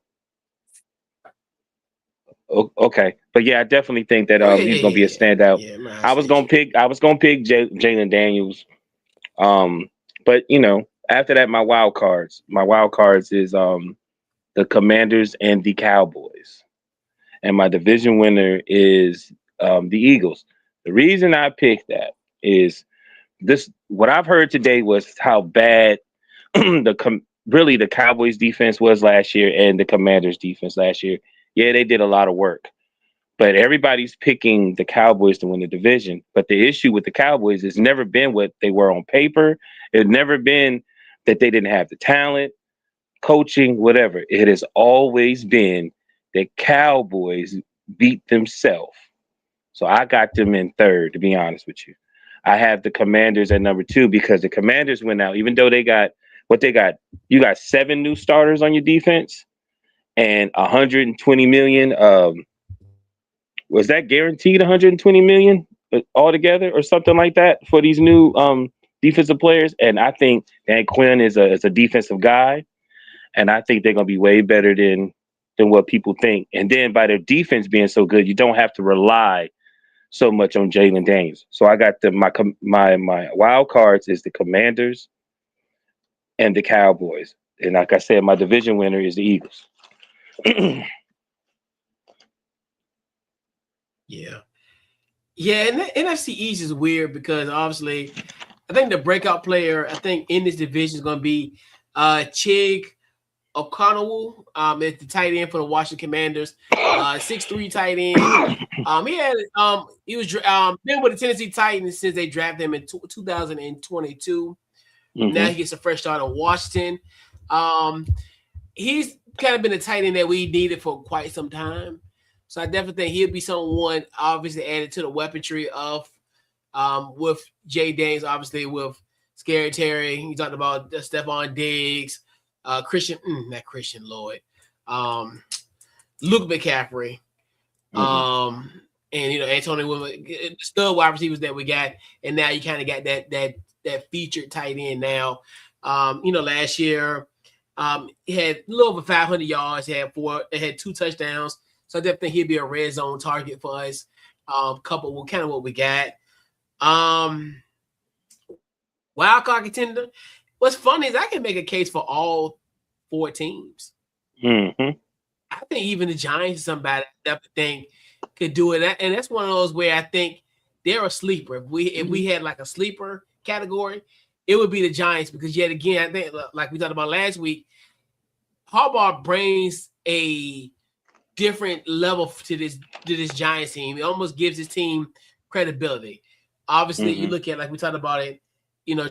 Okay, but yeah, I definitely think that he's going to be a standout. Yeah, I was going to pick Jalen Daniels, but after that, my wild cards is the Commanders and the Cowboys, and my division winner is the Eagles. The reason I picked that is this: what I've heard today was how bad really the Cowboys defense was last year and the Commanders defense last year. Yeah, they did a lot of work, but everybody's picking the Cowboys to win the division. But the issue with the Cowboys has never been what they were on paper. It's never been that they didn't have the talent, coaching, whatever. It has always been that Cowboys beat themselves. So I got them in third, to be honest with you. I have the Commanders at number 2 because the Commanders went out, even though they got what they got. You got 7 new starters on your defense and 120 million. Was that guaranteed 120 million altogether or something like that for these new defensive players? And I think Dan Quinn is a defensive guy, and I think they're going to be way better than what people think. And then by their defense being so good, you don't have to rely so much on Jalen Daniels. So I got my wild cards is the Commanders and the Cowboys. And like I said, my division winner is the Eagles. Yeah, and the NFC East is weird because obviously I think the breakout player I think in this division is going to be Chig Okonowu. It's the tight end for the Washington Commanders. 6'3" tight end. He was been with the Tennessee Titans since they drafted him in 2022. Mm-hmm. Now he gets a fresh start in Washington. He's kind of been a tight end that we needed for quite some time. So I definitely think he'll be someone obviously added to the weaponry of with Jay Daniels, obviously with Scary Terry. You talked about Stephon Diggs, not Christian Lloyd, Luke McCaffrey, and Antonio Woodman, stud wide receivers that we got, and now you kind of got that featured tight end now. Last year he had a little over 500 yards, he had 2 touchdowns. So I definitely think he'll be a red zone target for us. Coupled with kind of what we got. Wild card contender. What's funny is I can make a case for all 4 teams. Mm-hmm. I think even the Giants, somebody that think could do it, and that's one of those where I think they're a sleeper. If we had like a sleeper category, it would be the Giants because yet again, I think like we talked about last week, Harbaugh brings a different level to this Giants team. It almost gives his team credibility. Obviously, you look at, like we talked about it,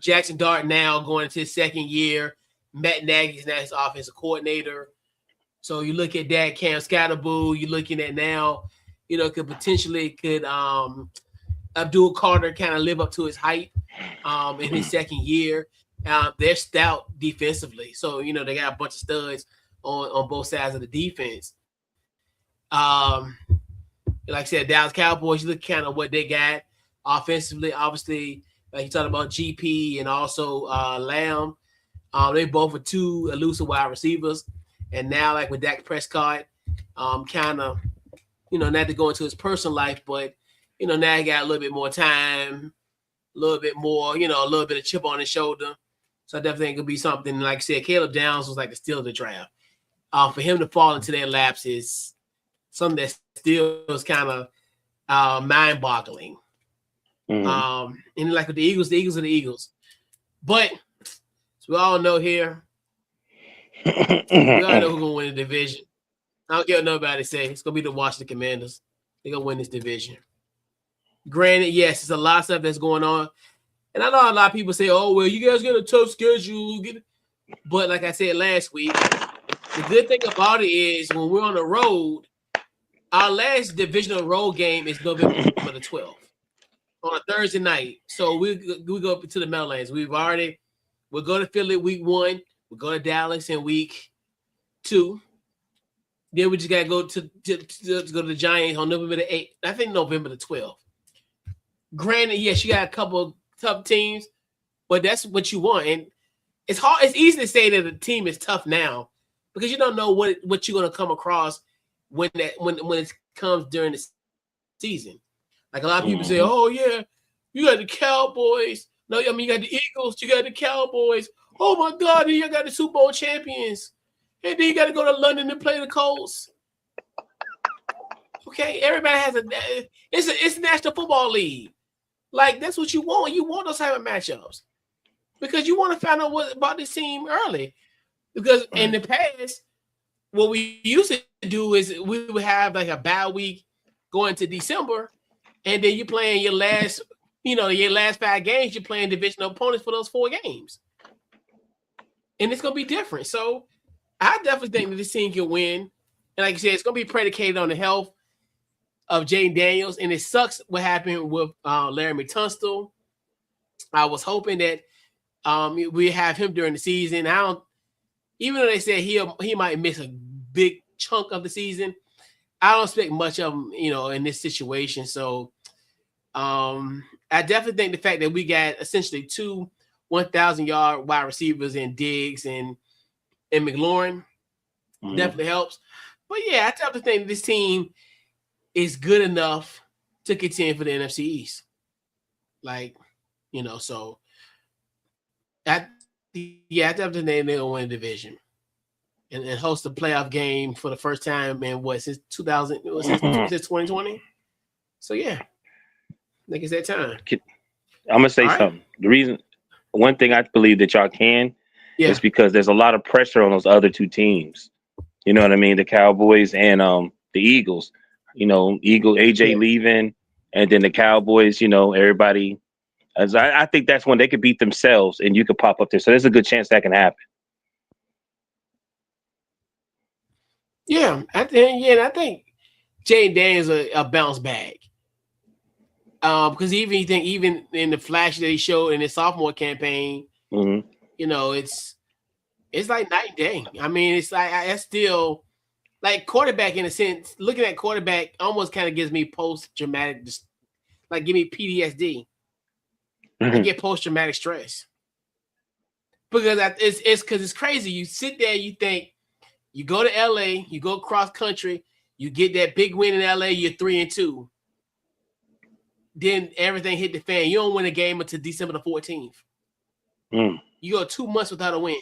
Jackson Dart now going into his second year. Matt Nagy's now his offensive coordinator. So you look at that, Cam Scatterboo, you're looking at now, could Abdul Carter kind of live up to his height in his second year. They're stout defensively. So, they got a bunch of studs on both sides of the defense. Like I said, Dallas Cowboys, you look kind of what they got offensively. Obviously, like you talked about GP and also Lamb. They both are two elusive wide receivers. And now, like with Dak Prescott, kind of, not to go into his personal life, but, now he got a little bit more time, a little bit more, a little bit of chip on his shoulder. So I definitely think it could be something, like I said, Caleb Downs was like the steal of the draft. For him to fall into their laps is something that still is kind of mind-boggling. And like with the Eagles are the Eagles. But as we all know here, we all know who's going to win the division. I don't care what nobody say. It's going to be the Washington Commanders. They're going to win this division. Granted, yes, there's a lot of stuff that's going on. And I know a lot of people say, oh, well, you guys got a tough schedule. But like I said last week, the good thing about it is when we're on the road, our last divisional road game is November the 12th on a Thursday night. So we go up to the Meadowlands. We'll go to Philly week 1. We'll go to Dallas in week 2. Then we just got to go to the Giants on November the 8th. I think November the 12th. Granted, yes, you got a couple tough teams, but that's what you want. And it's hard. It's easy to say that the team is tough now because you don't know what you're going to come across when it comes during the season. Like a lot of people say, oh, yeah, you got the Cowboys. No, I mean, you got the Eagles. You got the Cowboys. Oh, my God, you got the Super Bowl champions. And then you got to go to London and play the Colts. Okay, everybody has it's a National Football League. Like, that's what you want. You want those type of matchups because you want to find out what about this team early. Because in the past, what we used to do is we would have like a bye week going to December, and then you're playing your last 5 games, you're playing divisional opponents for those 4 games. And it's going to be different. So I definitely think that this team can win. And like I said, it's going to be predicated on the health of Jaden Daniels. And it sucks what happened with Laramie Tunstall. I was hoping that we have him during the season. Even though they said he might miss a big chunk of the season, I don't expect much of him, in this situation. So I definitely think the fact that we got essentially 2 1,000-yard wide receivers in Diggs and McLaurin definitely helps. But yeah, I definitely think this team is good enough to contend for the NFC East. Like, so I definitely think they're gonna win the division and host a playoff game for the first time in since 2020. So yeah, I think it's that time. I'm gonna say something. The reason, one thing I believe that y'all can is because there's a lot of pressure on those other 2 teams. You know what I mean? The Cowboys and the Eagles. AJ leaving, and then the Cowboys. Everybody. As I think that's when they could beat themselves, and you could pop up there. So there's a good chance that can happen. Yeah, I think Jaden Daniels a bounce back. Because even in the flash that he showed in his sophomore campaign, it's like night and day. I mean, it's like I still like quarterback in a sense. Looking at quarterback almost kind of gives me post-traumatic, like give me PTSD. I get post-traumatic stress because it's crazy. You sit there, you think, you go to LA, you go cross country, you get that big win in LA, you're 3-2. Then everything hit the fan. You don't win a game until December the 14th. You go 2 months without a win.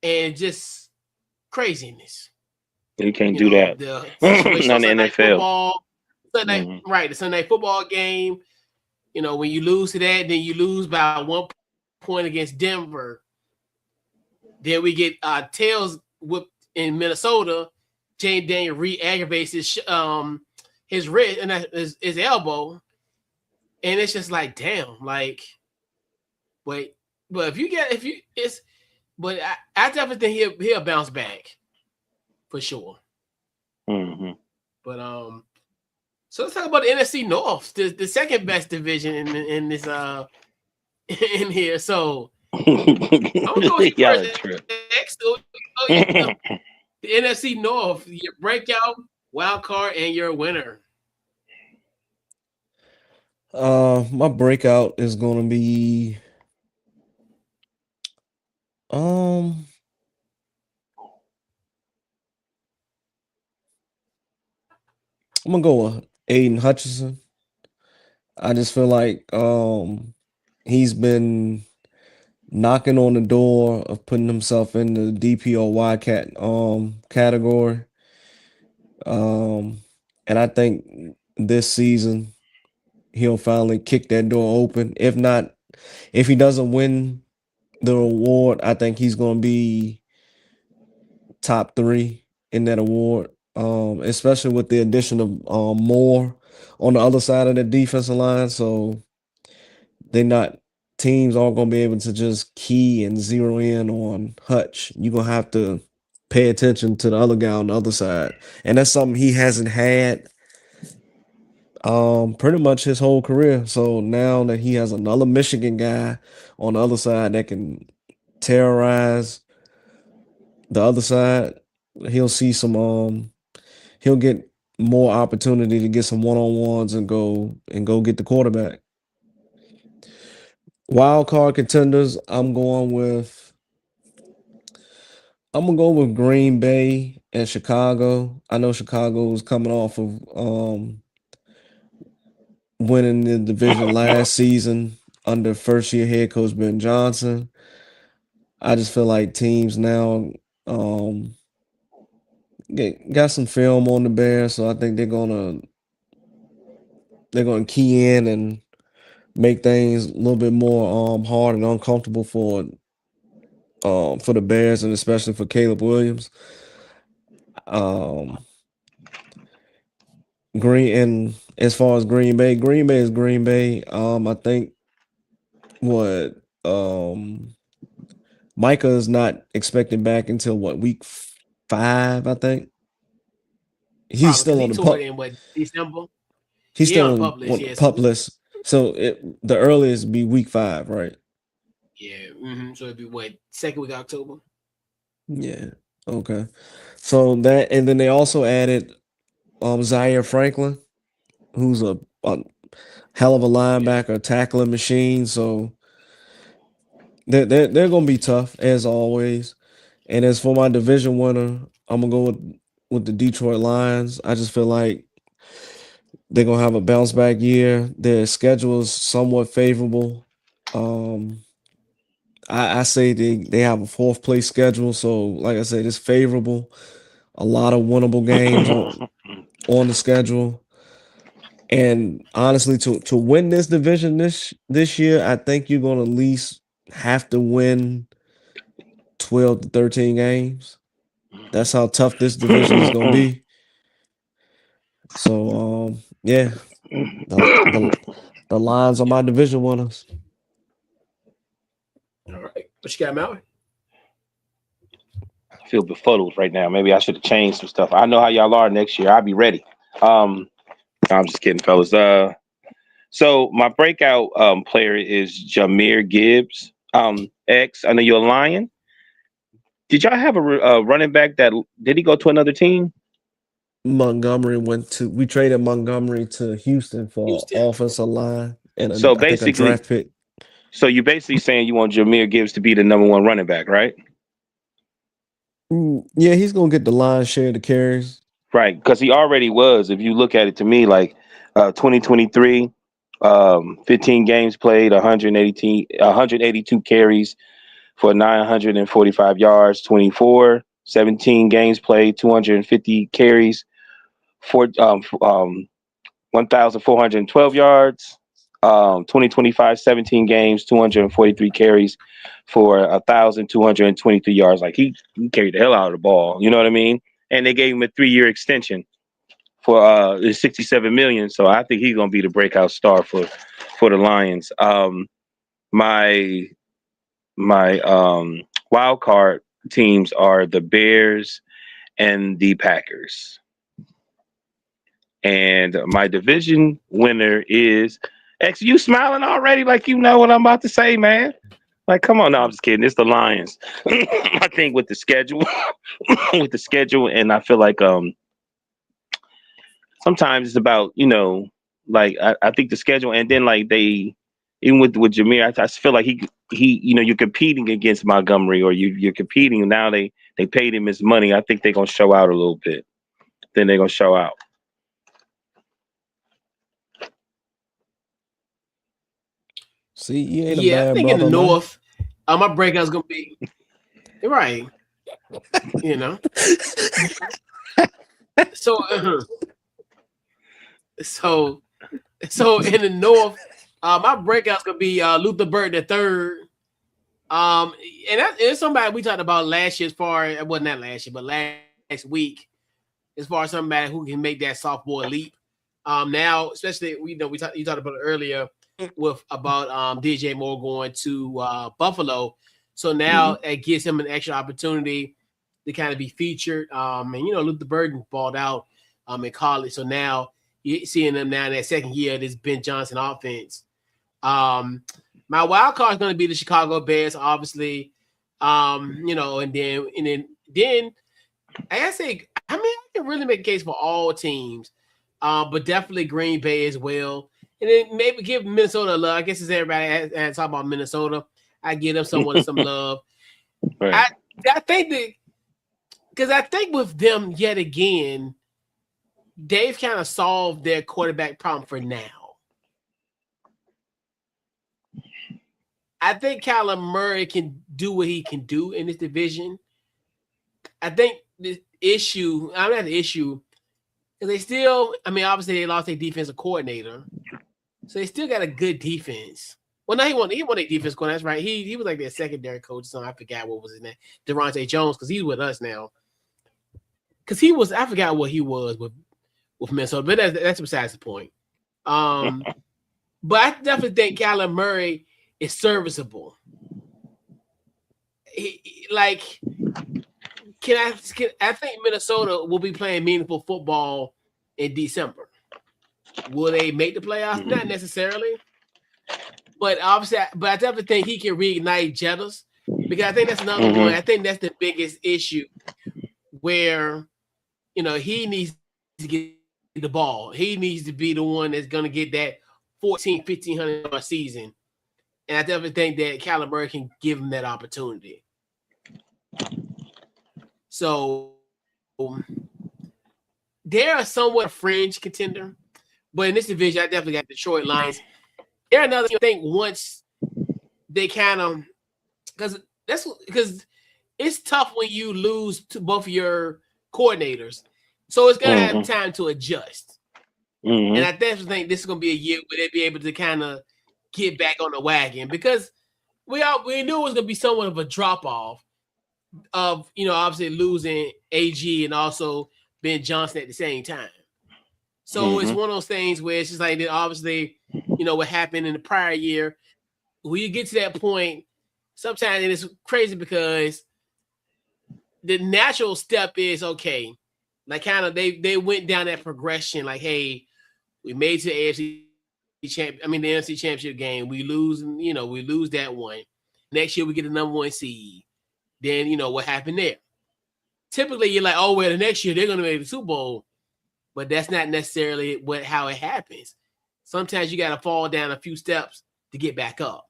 And just craziness. You can't do that. The on the NFL. Football, the Sunday football game. When you lose to that, then you lose by 1 point against Denver. Then we get tails whipped in Minnesota. Jane Daniel re-aggravates his wrist and his elbow, and it's just like, damn, like, wait, but but I definitely think he'll bounce back for sure. Mm-hmm. But so let's talk about the NFC North, the second best division in this in here. So I'm gonna go with Yeah, first. true. The NFC North, your breakout, wild card, and your winner. My breakout is gonna be um I'm gonna go with Aiden Hutchinson. I just feel like he's been knocking on the door of putting himself in the DPOY category. And I think this season he'll finally kick that door open. If he doesn't win the award, I think he's gonna be top 3 in that award. Especially with the addition of Moore on the other side of the defensive line. So they're not teams aren't gonna be able to just key and zero in on Hutch. You're gonna have to pay attention to the other guy on the other side. And that's something he hasn't had pretty much his whole career. So now that he has another Michigan guy on the other side that can terrorize the other side, he'll see some he'll get more opportunity to get some one-on-ones and go get the quarterback. Wild card contenders, I'm gonna go with Green Bay and Chicago. I know Chicago is coming off of winning the division last season under first year head coach Ben Johnson. I just feel like teams now got some film on the Bears, so I think they're gonna key in and make things a little bit more hard and uncomfortable for the Bears and especially for Caleb Williams. And as far as Green Bay is Green Bay. I think what Micah is not expecting back until week 5, I think. He's still on the pup. In what, December? He's still on the pup list. So the earliest would be week 5, right? Yeah. So it'd be what, second week of October? Yeah. Okay. So that, and then they also added Zaire Franklin, who's a hell of a linebacker, tackling machine. So they're gonna be tough as always. And as for my division winner, I'm gonna go with the Detroit Lions. I just feel like they're gonna have a bounce back year. Their schedule is somewhat favorable. I say they have a 4th place schedule, so like I said, it's favorable. A lot of winnable games on the schedule. And honestly, to win this division this year, I think you're gonna at least have to win 12 to 13 games. That's how tough this division is gonna be. So yeah, the Lions are my division winners. All right, what you got, Mallory? I feel befuddled right now. Maybe I should have changed some stuff. I know how y'all are next year. I'll be ready. I'm just kidding, fellas. So my breakout player is Jahmyr Gibbs. X. I know you're a Lion. Did y'all have a running back that did he go to another team? We traded Montgomery to Houston for offensive line and so I think a draft pick. So you're basically saying you want Jahmyr Gibbs to be the number 1 running back, right? Yeah, he's gonna get the lion's share of the carries. Right, because he already was. If you look at it to me, like 2023, 15 games played, 182 carries for 945 yards. 24, 17 games played, 250 carries for 1,412 yards. 2025, 17 games, 243 carries for 1,223 yards. Like he carried the hell out of the ball. You know what I mean? And they gave him a 3-year extension for $67 million. So I think he's gonna be the breakout star for the Lions. My wild card teams are the Bears and the Packers. And my division winner is X. You smiling already like you know what I'm about to say, man. Like, come on. No, I'm just kidding. It's the Lions. I think with the schedule, and I feel like sometimes it's about, like I think the schedule, and then like they even with Jameer, I feel like he you're competing against Montgomery, or you're competing now. They paid him his money. I think they're gonna show out a little bit. Then they're gonna show out. See, you ain't a Yeah, I bad think in brother, the man. North, my breakout's gonna be right. You know, so so in the North, my breakout's gonna be Luther Burton the third. And it's somebody we talked about last year, as far it wasn't that last year, but last week, as far as somebody who can make that sophomore leap. Now, especially you talked about it earlier with about DJ Moore going to Buffalo. So now it gives him an extra opportunity to kind of be featured. And Luther Burton balled out in college. So now you're seeing them now in that second year of this Ben Johnson offense. My wild card is going to be the Chicago Bears, obviously. And then I say, I can really make a case for all teams, but definitely Green Bay as well. And then maybe give Minnesota love. I guess it's everybody has talking about Minnesota. I give them some love. Right. I think because I think with them yet again, they've kind of solved their quarterback problem for now. I think Kyler Murray can do what he can do in this division. I think the issue, I'm not the issue, because they still, obviously they lost their defensive coordinator. So they still got a good defense. Well, no, he won a defense coordinator. That's right. He was like their secondary coach. So I forgot what was his name. Durante Jones, because he's with us now. Because I forgot what he was with Minnesota, but that's besides the point. But I definitely think Kyler Murray is serviceable. I think Minnesota will be playing meaningful football in December. Will they make the playoffs? Not necessarily. But obviously, I definitely think he can reignite Jettas, because I think that's another one. I think that's the biggest issue where, he needs to get the ball. He needs to be the one that's going to get that 1,500 season. And I definitely think that Kyler Murray can give him that opportunity. So they're a somewhat fringe contender. But in this division, I definitely got Detroit Lions. They're another thing once they kind of because it's tough when you lose to both of your coordinators. So it's gonna have time to adjust. And I definitely think this is gonna be a year where they'll be able to kind of get back on the wagon, because we knew it was gonna be somewhat of a drop off of obviously losing AG and also Ben Johnson at the same time. So it's one of those things where it's just like, obviously, what happened in the prior year. When you get to that point, sometimes it's crazy because the natural step is, okay, like kind of they went down that progression, like, hey, we made it to the NFC Championship game. We lose that one. Next year we get the number 1 seed. Then what happened there? Typically you're like, oh well, the next year they're gonna make the Super Bowl. But that's not necessarily how it happens. Sometimes you got to fall down a few steps to get back up.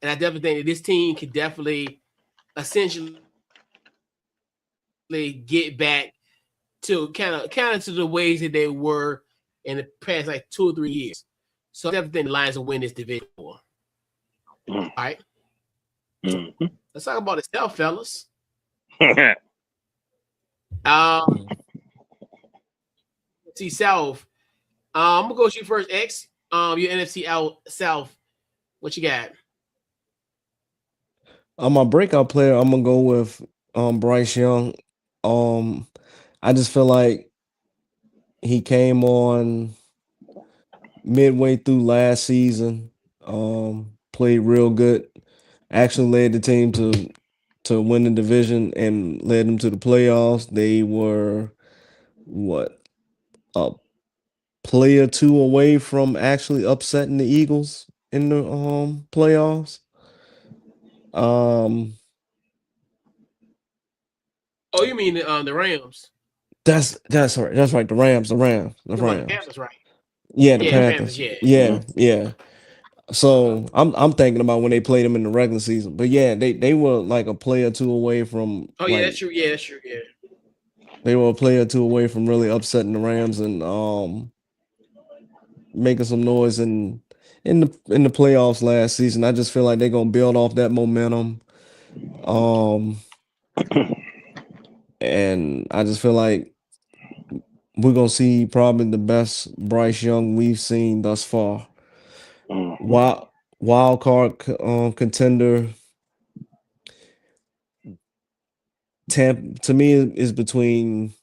And I definitely think that this team can definitely essentially get back to kind of to the ways that they were in the past like 2 or 3 years. So I definitely think the Lions will win this division. All right. Let's talk about itself, fellas. See South. I'm gonna go with you first, X. Your NFC out South. What you got? My breakout player, I'm gonna go with Bryce Young. Um, I just feel like he came on midway through last season. Played real good. Actually led the team to win the division and led them to the playoffs. They were what, a player two away from actually upsetting the Eagles in the playoffs. Um, Oh, you mean the Rams? that's right. That's right. The You're about the Rams. Panthers, right? Yeah, the Yeah, the Panthers. Panthers. Yeah. Yeah, Mhm. yeah. So I'm thinking about when they played them in the regular season. But yeah, they were like a player two away from Oh yeah, that's like true. Yeah, that's true. Yeah. they were a player two away from really upsetting the Rams and making some noise in the playoffs last season. I just feel like they're gonna build off that momentum. Um and I just feel like we're gonna see probably the best Bryce Young we've seen thus far. Mhm. Wild card contender. Tampa to me is between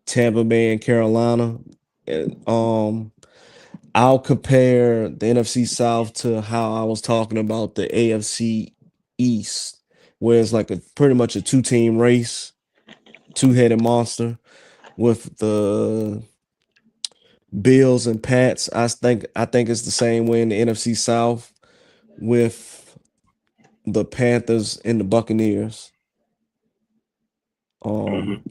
Tampa Bay and Carolina. And, I'll compare the NFC South to how I was talking about the AFC East, where it's like a pretty much a two-team race, two-headed monster with the Bills and Pats. I think it's the same way in the NFC South with the Panthers and the Buccaneers. Mhm. Um,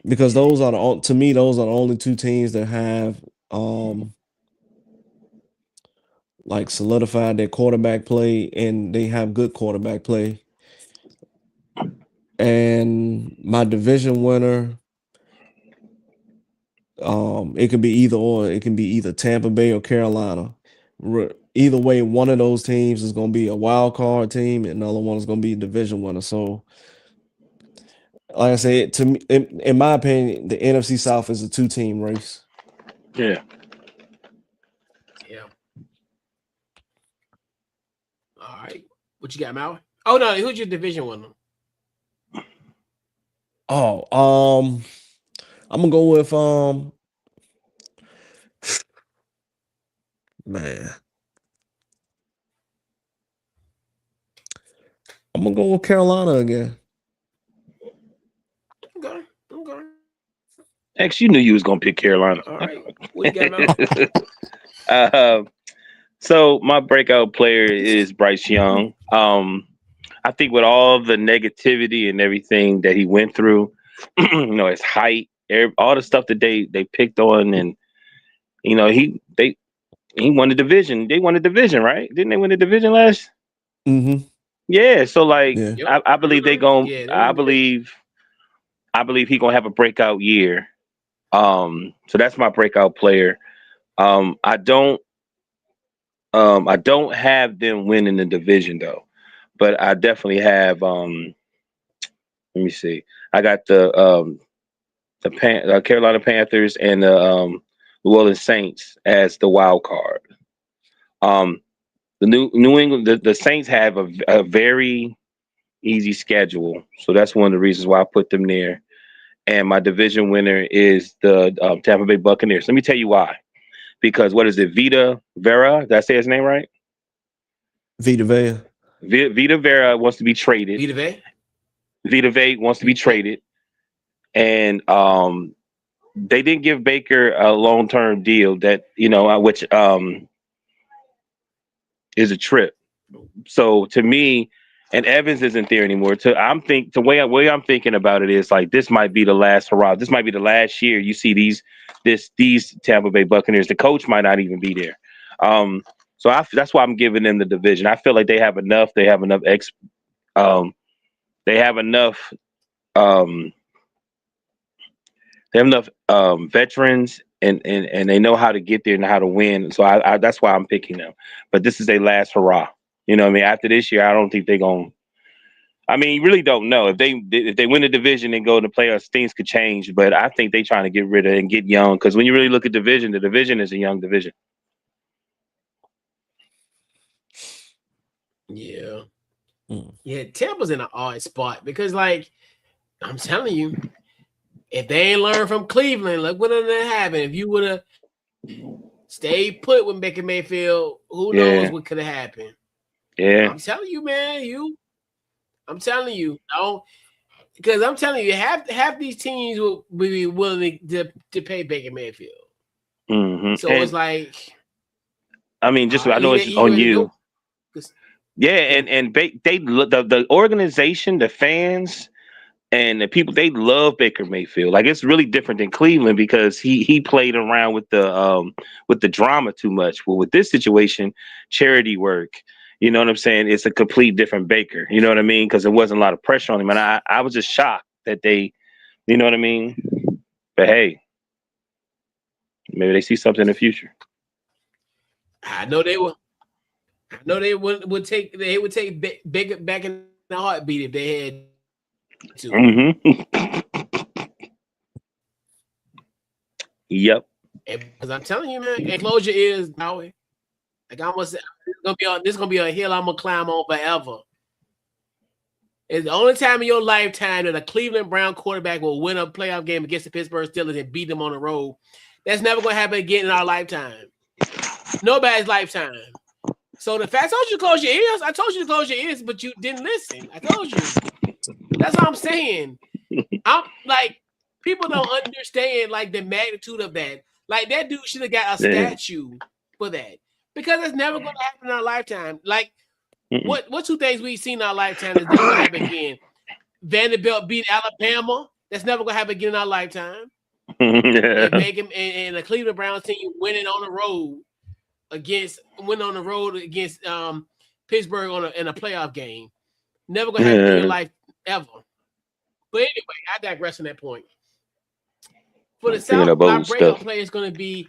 because those are to me those are the only two teams that have um like solidified their quarterback play and they have good quarterback play. And my division winner, it could be either or. It can be either Tampa Bay or Carolina. Either way, one of those teams is going to be a wild card team, and another one is going to be a division winner. So, like I said, to me, in my opinion, the NFC South is a two-team race. Yeah. Yeah. All right. What you got, Maui? Oh no, who's your division winner? Oh, I'm gonna go with man, I'm gonna go with Carolina again. Okay. Okay. X, you knew you was gonna pick Carolina. All right. What you got, Maui? uh, so my breakout player is Bryce Young. I think with all the negativity and everything that he went through, his height, all the stuff that they picked on, and he won the division. They won the division, right? Didn't they win the division last? Mm-hmm. Yeah. So like, Yeah. Yep. I believe they Mm-hmm. going Yeah, they won the division. I believe he gonna have a breakout year. So that's my breakout player. Um, I don't I don't have them winning the division though, but I definitely have. Let me see. I got the Carolina Panthers and the New Orleans Saints as the wild card. Um, the New England the Saints have a very easy schedule, so that's one of the reasons why I put them there. And my division winner is the Tampa Bay Buccaneers. Let me tell you why. Because what is it? Vita Vera? Did I say his name right? Vita Vea. Vita Vera wants to be traded. Vita Vey? Vita Vea wants to be traded, and they didn't give Baker a long term deal that which is a trip. So to me, and Evans isn't there anymore. The way I'm thinking about it is like this might be the last hurrah. This might be the last year you see these Tampa Bay Buccaneers. The coach might not even be there. So that's why I'm giving them the division. I feel like they have enough. They have enough um, they have enough um, they have enough veterans and they know how to get there and how to win. So I that's why I'm picking them. But this is their last hurrah. You know what I mean? After this year, I don't think they're going. I mean, you really don't know if they win the division and go to the playoffs, things could change. But I think they're trying to get rid of and get young because when you really look at the division is a young division. Yeah. Mm. Yeah, Tampa's in an odd spot because, like, I'm telling you, if they ain't learned from Cleveland, look what would have happened. If you would have stayed put with Baker Mayfield, who knows what could have happened. Yeah. I'm telling you, man. I'm telling you, no, because I'm telling you, half these teams will be willing to pay Baker Mayfield. Mm-hmm. So and, it's like, I mean, just I know it's just on you. Yeah, and the organization, the fans, and the people, they love Baker Mayfield. Like, it's really different than Cleveland because he played around with the drama too much. Well, with this situation, charity work, you know what I'm saying? It's a complete different Baker. You know what I mean? Because there wasn't a lot of pressure on him, and I was just shocked that they, you know what I mean? But hey, maybe they see something in the future. I know they will. I know they would take Baker back in the heartbeat if they had to. Mm-hmm. Yep. Because I'm telling you, man, and close your ears, Howie. Like, I must, this gonna be a hill I'm gonna climb on forever. It's the only time in your lifetime that a Cleveland Brown quarterback will win a playoff game against the Pittsburgh Steelers and beat them on the road. That's never gonna happen again in our lifetime. Nobody's lifetime. So the fact I told you to close your ears. I told you to close your ears, but you didn't listen. I told you. That's what I'm saying. I'm like, people don't understand like the magnitude of that. Like, that dude should have got a statue for that. Because it's never gonna happen in our lifetime. Like, what two things we've seen in our lifetime that's never gonna happen again? Vanderbilt beat Alabama. That's never gonna happen again in our lifetime. And make him and the Cleveland Browns team winning on the road against Pittsburgh in a playoff game. Never gonna happen in your life ever. But anyway, I digress on that point. For the South, my breakout player is going to be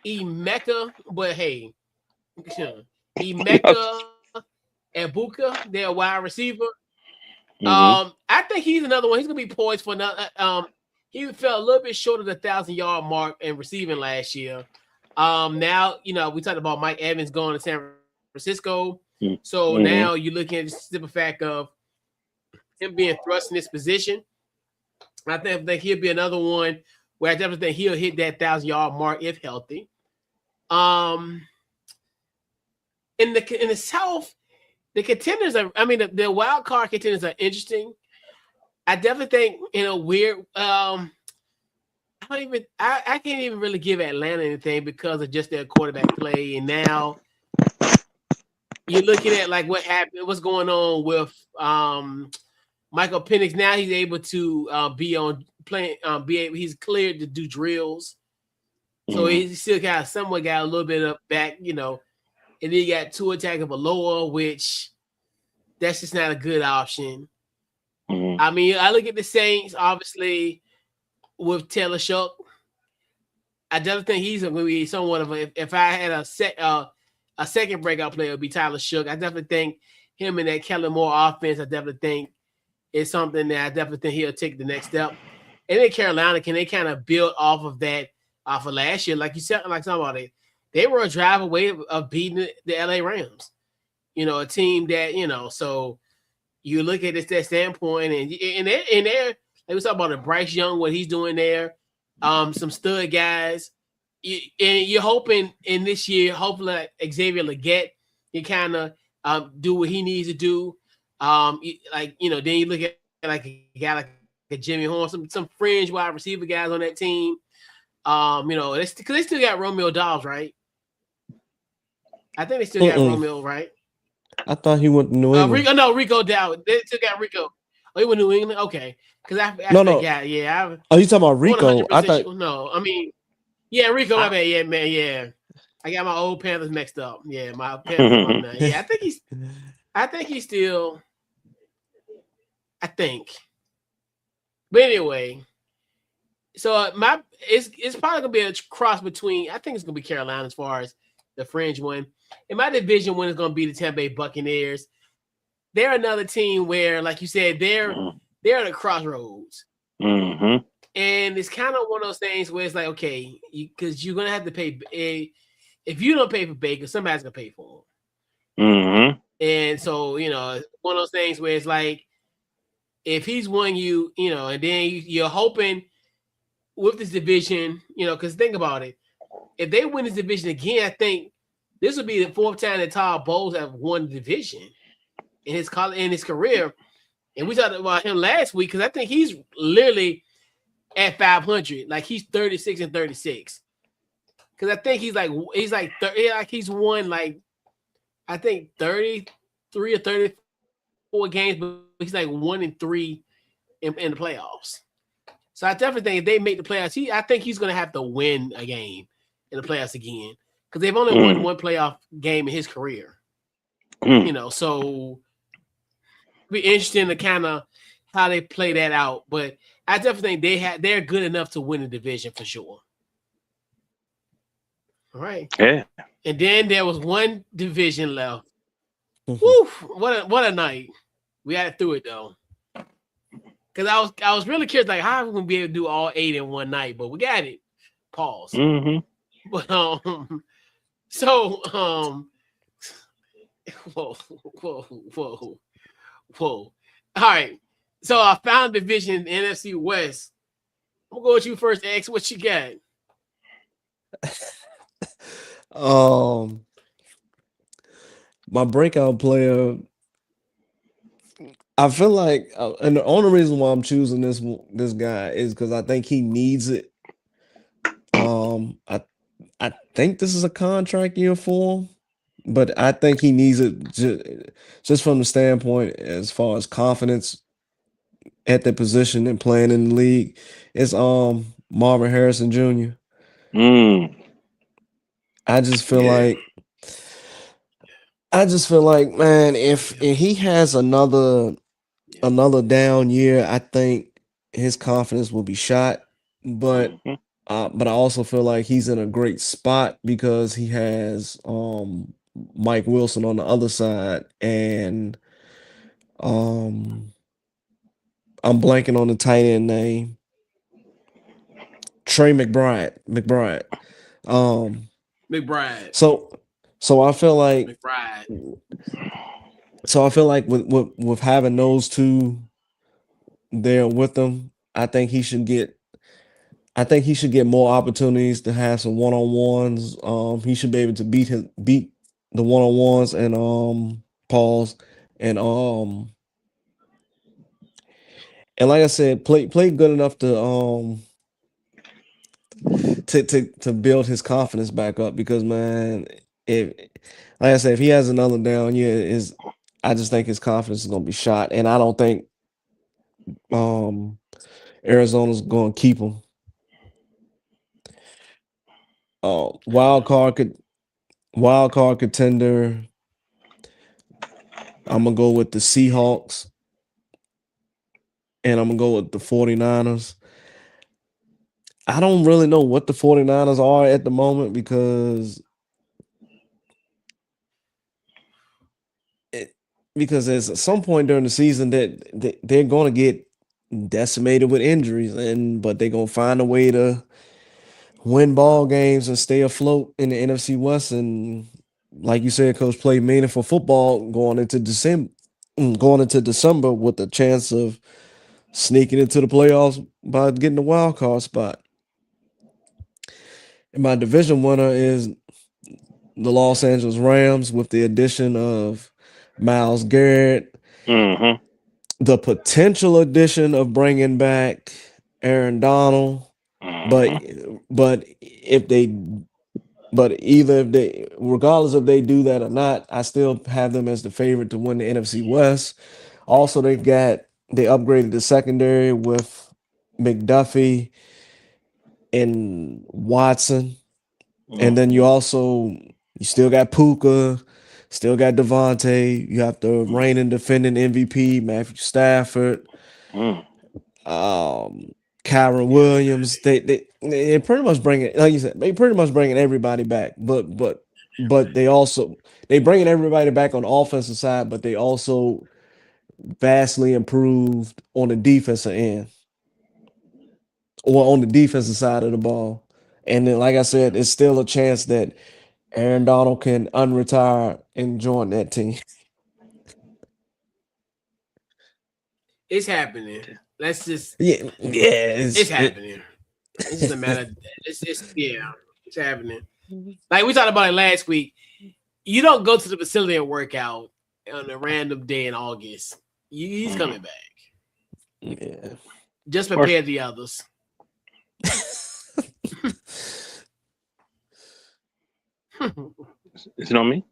Emeka, but hey, Emeka Ebuka, their wide receiver. I think he's another one. He's going to be poised for another. He fell a little bit short of the 1,000-yard mark in receiving last year. Now, we talked about Mike Evans going to San Francisco. So now you're looking at the simple fact of him being thrust in this position. I think he'll be another one where I definitely think he'll hit that 1,000-yard mark if healthy. In the South, the contenders are. I mean, the wild card contenders are interesting. I definitely think in a weird. I can't even really give Atlanta anything because of just their quarterback play, and now you're looking at like what happened, what's going on with Michael Penix. Now he's able to be on playing. He's cleared to do drills, so he still somewhat got a little bit of back, and then you got Tua Tagovailoa, which that's just not a good option. I mean, I look at the Saints, obviously, with Taylor Shook. I definitely think he's going to be somewhat of if I had a second breakout player, it would be Tyler Shook. I definitely think him and that Kellen Moore offense, I definitely think is something that I definitely think he'll take the next step. And then Carolina, can they kind of build off of that, off of last year? Like you said, like somebody, they were a drive away of beating the LA Rams. A team that, so you look at that standpoint, and they're like we talk about it, Bryce Young, what he's doing there, some stud guys, and you're hoping in this year, hopefully like Xavier Legette can kind of do what he needs to do. Then you look at like a guy like a Jimmy Horn, some fringe wide receiver guys on that team. Because they still got Romeo Dobbs, right? I think they still got Romeo, right? I thought he went to New England. Rico Dowd. They still got Rico. Oh, he went to New England? Okay. Because I forgot. Yeah. You talking about Rico? I thought. Sure. No, I mean, yeah, Rico. My bad. Yeah, man. Yeah. I got my old Panthers mixed up. Yeah, my Panthers. Yeah, I think he's still. I think. But anyway, so it's probably gonna be a cross between. I think it's gonna be Carolina as far as the fringe one. In my division one is gonna be the Tampa Bay Buccaneers. They're another team where, like you said, they're at a crossroads. And it's kind of one of those things where it's like, okay, because you're gonna have to pay. If you don't pay for Baker, somebody's gonna pay for Mm-hmm. And so, one of those things where it's like, if he's won you, and then you're hoping with this division, because think about it. If they win this division again, I think this will be the fourth time that Todd Bowles have won the division in his career. And we talked about him last week because I think he's literally at 500. Like he's 36-36. Because I think he's won like I think 33 or 34 games, but he's like 1-3 in the playoffs. So I definitely think if they make the playoffs, I think he's going to have to win a game in the playoffs again because they've only won one playoff game in his career. So it'll be interesting to kind of how they play that out. But I definitely think they're good enough to win the division for sure. All right. Yeah. And then there was one division left. Woo! What a night. We got through it though. Because I was really curious, like, how are we gonna be able to do all 8 in one night? But we got it. Pause. Mm-hmm. But whoa. All right. So I found division in NFC West. I'm gonna go with you first, X. What you got? My breakout player. I feel like, and the only reason why I'm choosing this guy is because I think he needs it. I think this is a contract year for him, but I think he needs it just from the standpoint as far as confidence at the position and playing in the league. It's Marvin Harrison Jr. I just feel like, man, if he has another down year, I think his confidence will be shot. But I also feel like he's in a great spot because he has Mike Wilson on the other side, and I'm blanking on the tight end name. Trey McBride. McBride. So I feel like McBride. So I feel like with having those two there with them, I think he should get more opportunities to have some one-on-ones. He should be able to beat the one-on-ones and Pauls and like I said, play good enough to build his confidence back up because, man, if like I said, if he has another down year, I just think his confidence is gonna be shot, and I don't think Arizona's gonna keep him. Wild card contender. I'm gonna go with the Seahawks, and I'm gonna go with the 49ers. I don't really know what the 49ers are at the moment because at some point during the season that they're going to get decimated with injuries, but they're going to find a way to win ball games and stay afloat in the NFC West, and like you said, Coach, play meaningful football going into December with a chance of sneaking into the playoffs by getting the wild card spot. And my division winner is the Los Angeles Rams with the addition of Myles Garrett. Mm-hmm. The potential addition of bringing back Aaron Donald, but regardless if they do that or not, I still have them as the favorite to win the NFC West. Also, they upgraded the secondary with McDuffie and Watson, and then you still got Puka. Still got Devontae. You have the reigning defending MVP, Matthew Stafford. Kyron Williams. They pretty much bringing, like you said, bringing everybody back. But they bringing everybody back on the offensive side, but they also vastly improved on the defensive end or on the defensive side of the ball. And then, like I said, it's still a chance that Aaron Donald can unretire and join that team. It's happening. Let's just. Yeah, It's happening. It's just a matter. It's happening. Like we talked about it last week. You don't go to the facility and work out on a random day in August. He's coming back. Yeah. Just prepare the others. Is it on me?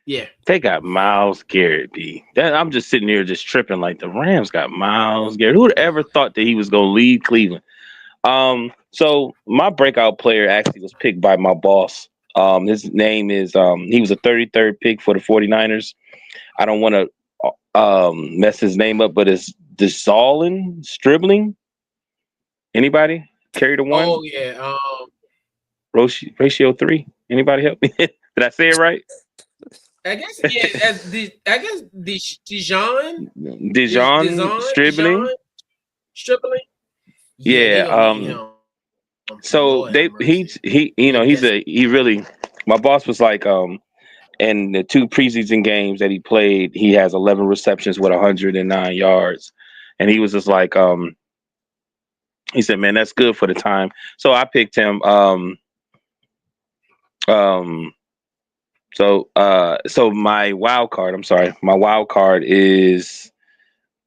Yeah. They got Myles Garrett, B. I'm just sitting here just tripping like the Rams got Myles Garrett. Who'd ever thought that he was gonna leave Cleveland? So my breakout player actually was picked by my boss. His name is he was a 33rd pick for the 49ers. I don't want to mess his name up, but it's Desolin Stribling. Anybody? Carry the one? Oh yeah. Ratio 3. Anybody help me? Did I say it right? I guess Dijon Stribling. Stribling. Yeah. So he really. My boss was like, in the 2 preseason games that he played, he has 11 receptions with 109 yards, and he was just like, he said, "Man, that's good for the time." So I picked him. So my wild card. I'm sorry, my wild card is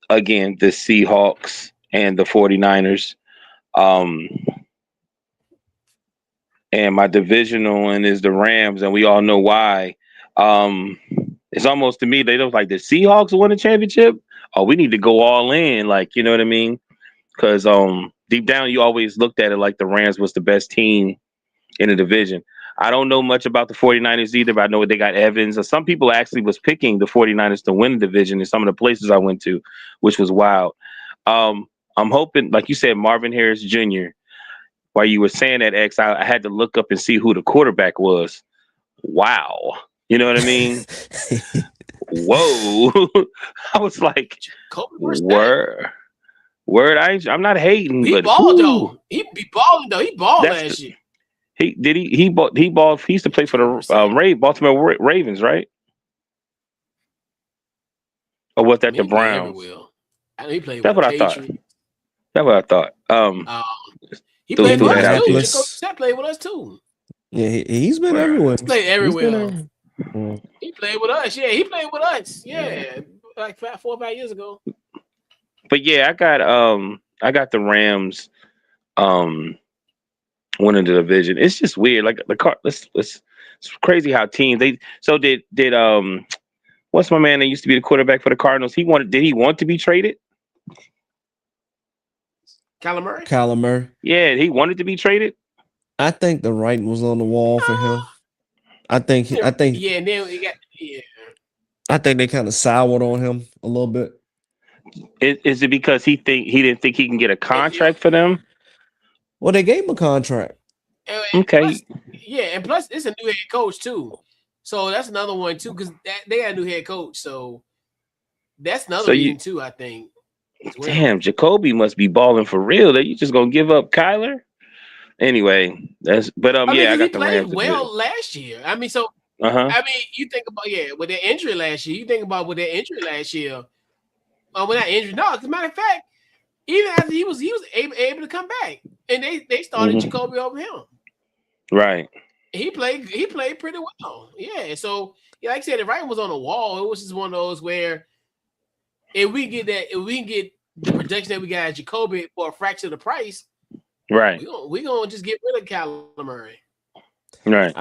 again the Seahawks and the 49ers. And my divisional one is the Rams, and we all know why. It's almost to me they look like the Seahawks won the championship. Oh, we need to go all in, like, you know what I mean? Because deep down you always looked at it like the Rams was the best team in the division. I don't know much about the 49ers either, but I know they got Evans. Some people actually was picking the 49ers to win the division in some of the places I went to, which was wild. I'm hoping, like you said, Marvin Harris Jr. While you were saying that, X, I had to look up and see who the quarterback was. Wow. You know what I mean? Whoa. I was like, word. I'm not hating, he but balled though. He be balling though. He balled last year. He used to play for the Baltimore Ravens, right? Or was that the Browns? I know he played That's with what the I thought. Patriots. That's what I thought. He played with us too. Indianapolis. Jacob played with us too. Yeah, he's been everywhere. He played everywhere. He played with us. Yeah, he played with us. Yeah, like 4 or 5 years ago. But yeah, I got the Rams winning the division. It's just weird. Like it's crazy how teams did what's my man that used to be the quarterback for the Cardinals? Did he want to be traded? Kyler Murray? Yeah, he wanted to be traded. I think the writing was on the wall for him. I think yeah, and then he got I think they kind of soured on him a little bit. Is it because he didn't think he can get a contract for them? Well, they gave him a contract. Okay. Plus it's a new head coach too. So that's another one too, because they got a new head coach. So that's another reason too, I think. Well. Damn, Jacoby must be balling for real. That you just gonna give up Kyler? Anyway, I got the Rams. He played well last year. I mean, so I mean, you think about with their injury last year. When that injury, no. As a matter of fact, even after he was able to come back, and they started Jacoby over him. Right. He played pretty well. Yeah. So like I said, the writing was on the wall. It was just one of those where if we can get the production that we got at Jacoby for a fraction of the price, right? We gonna just get rid of Kyler Murray. Right.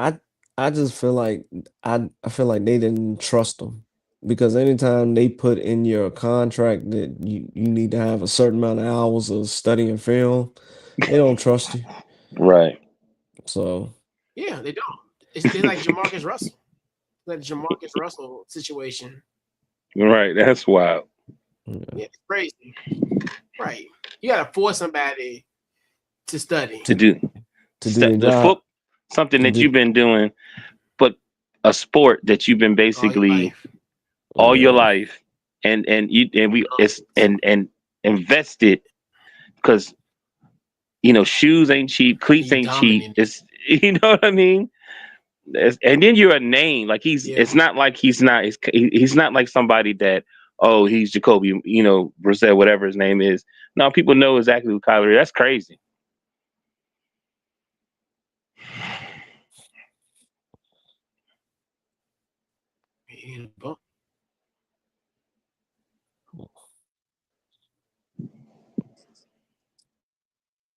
I just feel like I feel like they didn't trust him, because anytime they put in your contract that you need to have a certain amount of hours of studying film, they don't trust you. Right. So yeah, they don't. It's like Jamarcus Russell. Like the Jamarcus Russell situation. Right. That's wild. Yeah, it's crazy. Right. You gotta force somebody to study. To do something that you've been doing, but a sport that you've been basically all your life and invested, because shoes ain't cheap, cleats He's ain't cheap. dominant. It's you know what I mean. And then you're a name like Yeah. It's not like he's not like somebody that he's Jacoby, Brissett, whatever his name is. No, people know exactly who Kyler is. That's crazy.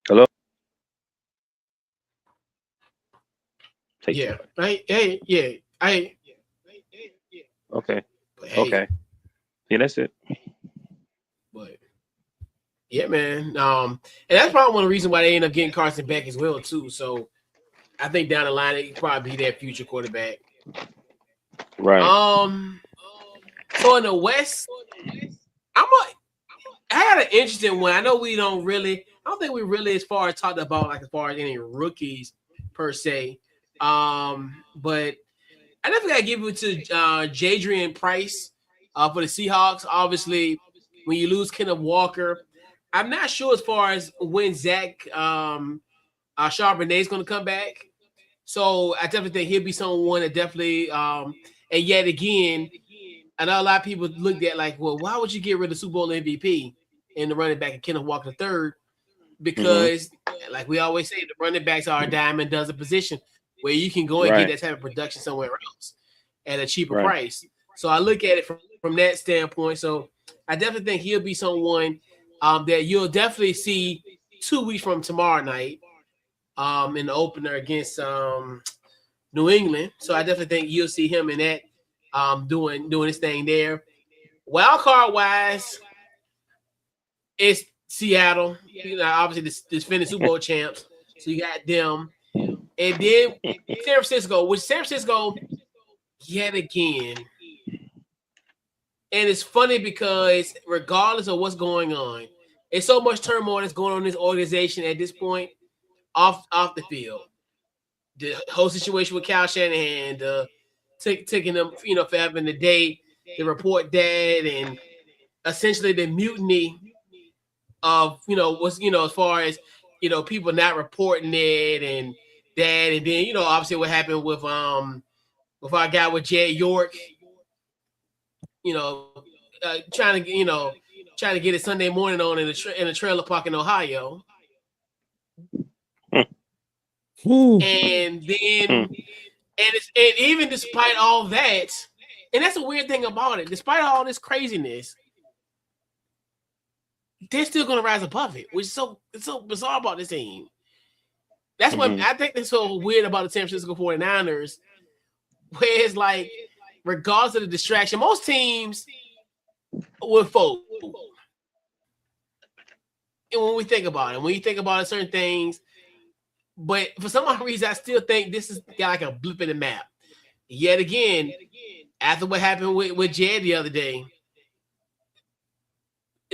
Hello. Take Yeah. two. Okay. But hey, Okay. Yeah, that's it. but yeah, man. And that's probably one of the reasons why they end up getting Carson back as well, too. So I think down the line it could probably be their future quarterback. Right. So in the West, I had an interesting one. I know I don't think we really as far as talked about like as far as any rookies per se. But I definitely gotta give it to Jadrian Price for the Seahawks. Obviously, when you lose Kenneth Walker, I'm not sure as far as when Zach Charbonnet is going to come back. So I definitely think he'll be someone that definitely. And yet again, I know a lot of people looked at like, well, why would you get rid of Super Bowl MVP and the running back of Kenneth Walker III? Because, like we always say, the running backs are a diamond dozen position where you can go and get that type of production somewhere else at a cheaper price. So I look at it from that standpoint. So I definitely think he'll be someone that you'll definitely see 2 weeks from tomorrow night in the opener against New England. So I definitely think you'll see him in that doing his thing there. Wild card wise, it's Seattle. Obviously the defending Super Bowl champs. So you got them. And then San Francisco, yet again. And it's funny because regardless of what's going on, it's so much turmoil that's going on in this organization at this point off the field. The whole situation with Kyle Shanahan, taking them, for having the day to report that, and essentially the mutiny of, what's, as far as, people not reporting it and that, and then, obviously what happened with our guy with Jed York, trying to get it Sunday morning on in a trailer park in Ohio. And then, and even despite all that, and that's the weird thing about it, despite all this craziness, they're still going to rise above it, which is it's so bizarre about this team. That's what I think that's so weird about the San Francisco 49ers, where it's like, regardless of the distraction, most teams will fold. And when you think about it, certain things, but for some odd reason, I still think this is like a blip in the map. Yet again, after what happened with Jed the other day,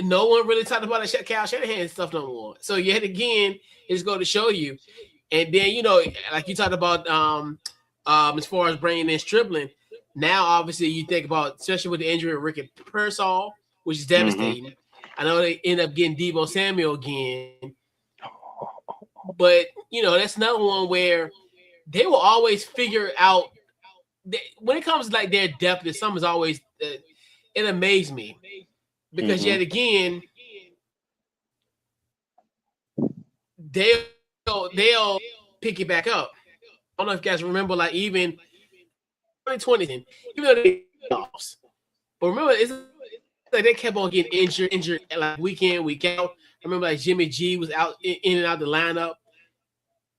no one really talked about the Kyle Shanahan stuff no more. So yet again, it's going to show you. And then, like you talked about as far as bringing in Stribling, now obviously you think about, especially with the injury of Ricky Pearsall, which is devastating. I know they end up getting Deebo Samuel again. But, that's another one where they will always figure out when it comes to like their depth, some is always it amazed me because yet again they'll pick it back up. I don't know if you guys remember, like even 2020, even though they lost, but remember it's like they kept on getting injured like week in, week out. I remember like Jimmy G was out in and out the lineup,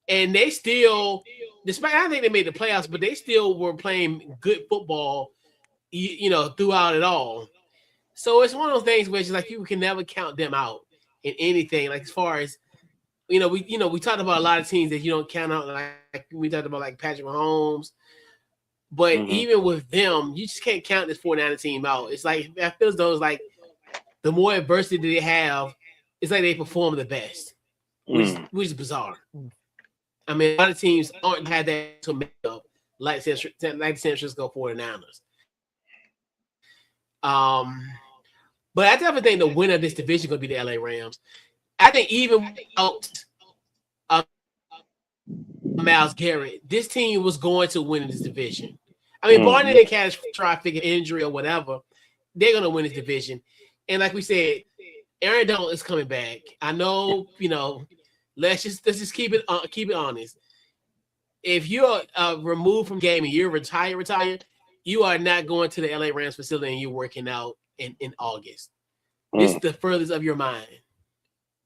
and they still, despite I think they made the playoffs, but they still were playing good football, throughout it all. So it's one of those things where it's like you can never count them out in anything. Like as far as we talked about a lot of teams that you don't count out. Like we talked about like Patrick Mahomes, but even with them, you just can't count this 49 team out. It's like I feel as though it's like the more adversity they have, it's like they perform the best, which is bizarre. I mean, a lot of teams aren't had that to make up like San Francisco 49ers. But I definitely think the winner of this division is going to be the LA Rams. I think even without Myles Garrett, this team was going to win this division. I mean, barring a catastrophic injury or whatever, they're going to win this division. And like we said, Aaron Donald is coming back. I know, let's just keep it honest. If you're removed from game and you're retired, you are not going to the LA Rams facility and you're working out in August. This is the furthest of your mind.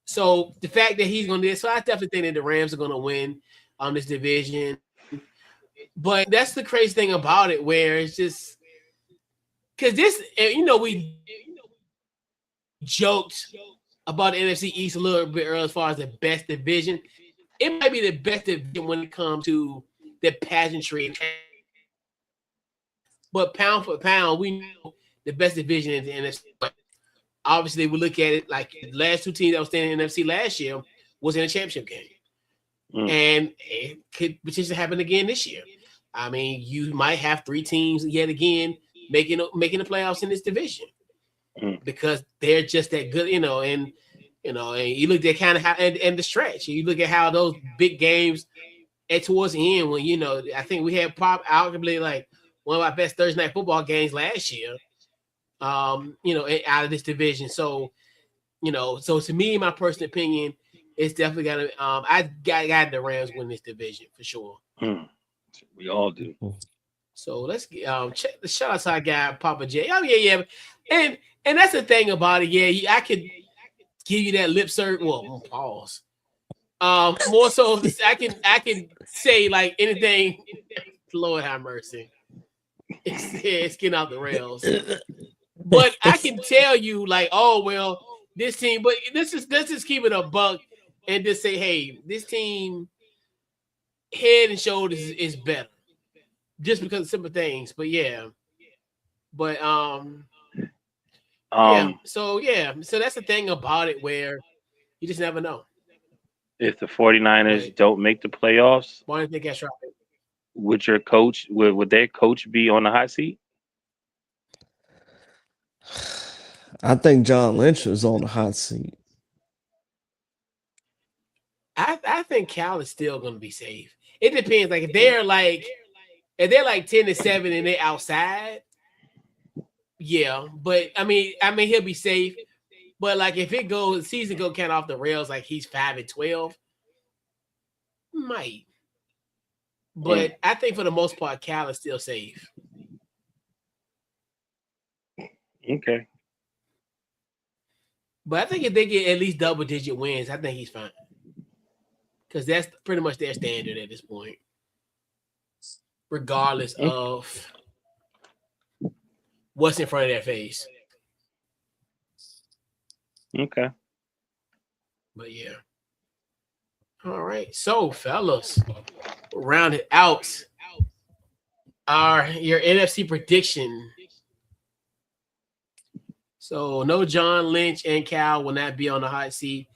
So the fact that he's going to do this, so I definitely think that the Rams are going to win on this division. But that's the crazy thing about it, where it's just because this, we joked about the NFC East a little bit earlier as far as the best division. It might be the best division when it comes to the pageantry. But pound for pound, we know the best division in the NFC. Obviously, we look at it like the last two teams that were standing in the NFC last year was in a championship game. And it could potentially happen again this year. I mean, you might have three teams yet again making the playoffs in this division because they're just that good, and you look at kind of how and the stretch. You look at how those big games towards the end when I think we had arguably like one of our best Thursday night football games last year. Out of this division. So to me, my personal opinion, it's definitely got to. I got the Rams win this division for sure. We all do. So let's check the shout out to our guy Papa J. Oh yeah, and that's the thing about it. Yeah, I could give you that lip service. Well, pause. More so, I can say like anything. Lord have mercy. It's getting out the rails. But I can tell you, like, oh well, this team. But let's just keep it a buck and just say, hey, this team, head and shoulders is better, just because of simple things. But yeah, So that's the thing about it, where you just never know. If the 49ers don't make the playoffs, why do you think that's right? Would their coach be on the hot seat? I think John Lynch is on the hot seat. I think Cal is still going to be safe. It depends. Like if they're like 10-7 and they're outside, yeah. But I mean he'll be safe. But like if the season go kind of off the rails, like he's 5-12, might. But I think for the most part, Cal is still safe. Okay. But I think if they get at least double-digit wins, I think he's fine. Because that's pretty much their standard at this point. Regardless of what's in front of their face. Okay. But yeah. All right. So, fellas, round it out. Your NFC prediction. So no John Lynch and Cal will not be on the hot seat.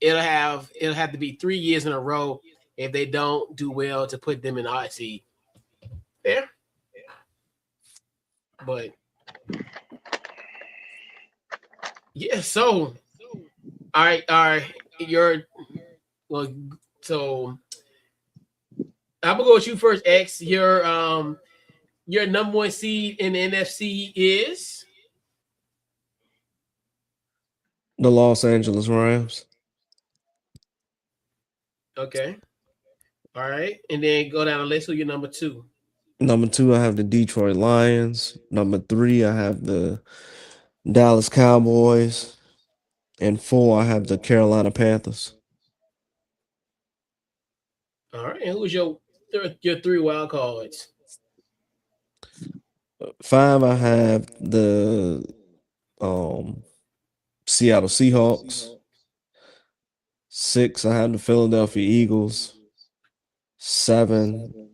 It'll have to be 3 years in a row if they don't do well to put them in the hot seat. Fair? But yeah, so all right. So I'm gonna go with you first, X. Your number one seed in the NFC is the Los Angeles Rams. Okay. All right. And then go down the list. Who your number two? Number two, I have the Detroit Lions. Number three, I have the Dallas Cowboys. And 4, I have the Carolina Panthers. All right. And who's your 3 wild cards? 5, I have the Seattle Seahawks. 6, I have the Philadelphia Eagles. 7,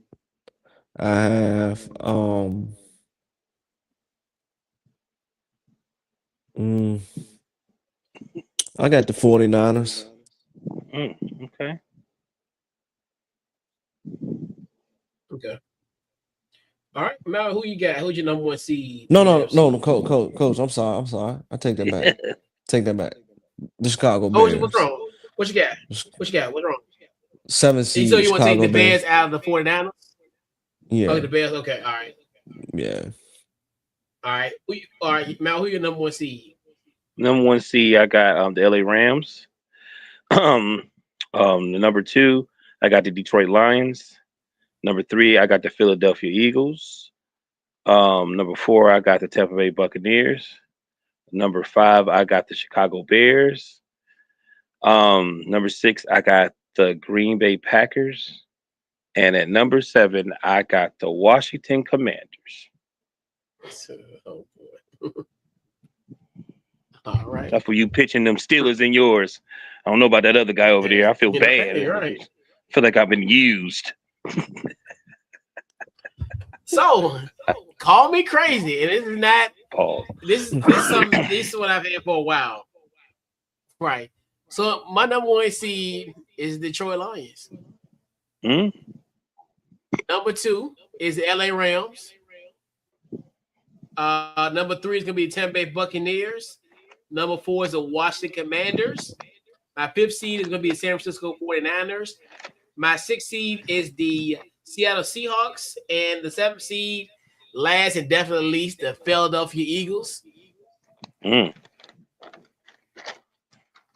I have I got the 49ers. Okay. Okay. All right, Mal, who you got? Who's your number one seed? No, coach. I'm sorry. I take that back. Take that back. The Chicago Bears. What's wrong? What you got? What's wrong? 7 And seed so you want to take Chicago the Bears Bears. out of the 49ers? Yeah, Oh, the Bears. Okay, all right. yeah. All right. All right, Mal, who your number one seed? Number 1 seed, I got the LA Rams. The number 2, I got the Detroit Lions. Number 3, I got the Philadelphia Eagles. Number 4, I got the Tampa Bay Buccaneers. Number 5, I got the Chicago Bears. Number 6, I got the Green Bay Packers. And at number 7, I got the Washington Commanders. Oh boy. All right. That's for you pitching them Steelers in yours. I don't know about that other guy over there. I feel bad. Hey, right. I feel like I've been used. So, call me crazy. It is not. Paul. This is what I've had for a while. Right. So my number one seed is Detroit Lions. Hmm? Number 2 is the LA Rams. Number 3 is gonna be the Tampa Bay Buccaneers. Number 4 is the Washington Commanders. My 5th seed is gonna be the San Francisco 49ers. My 6th seed is the Seattle Seahawks, and the 7th seed, last and definitely least, the Philadelphia Eagles. Mm.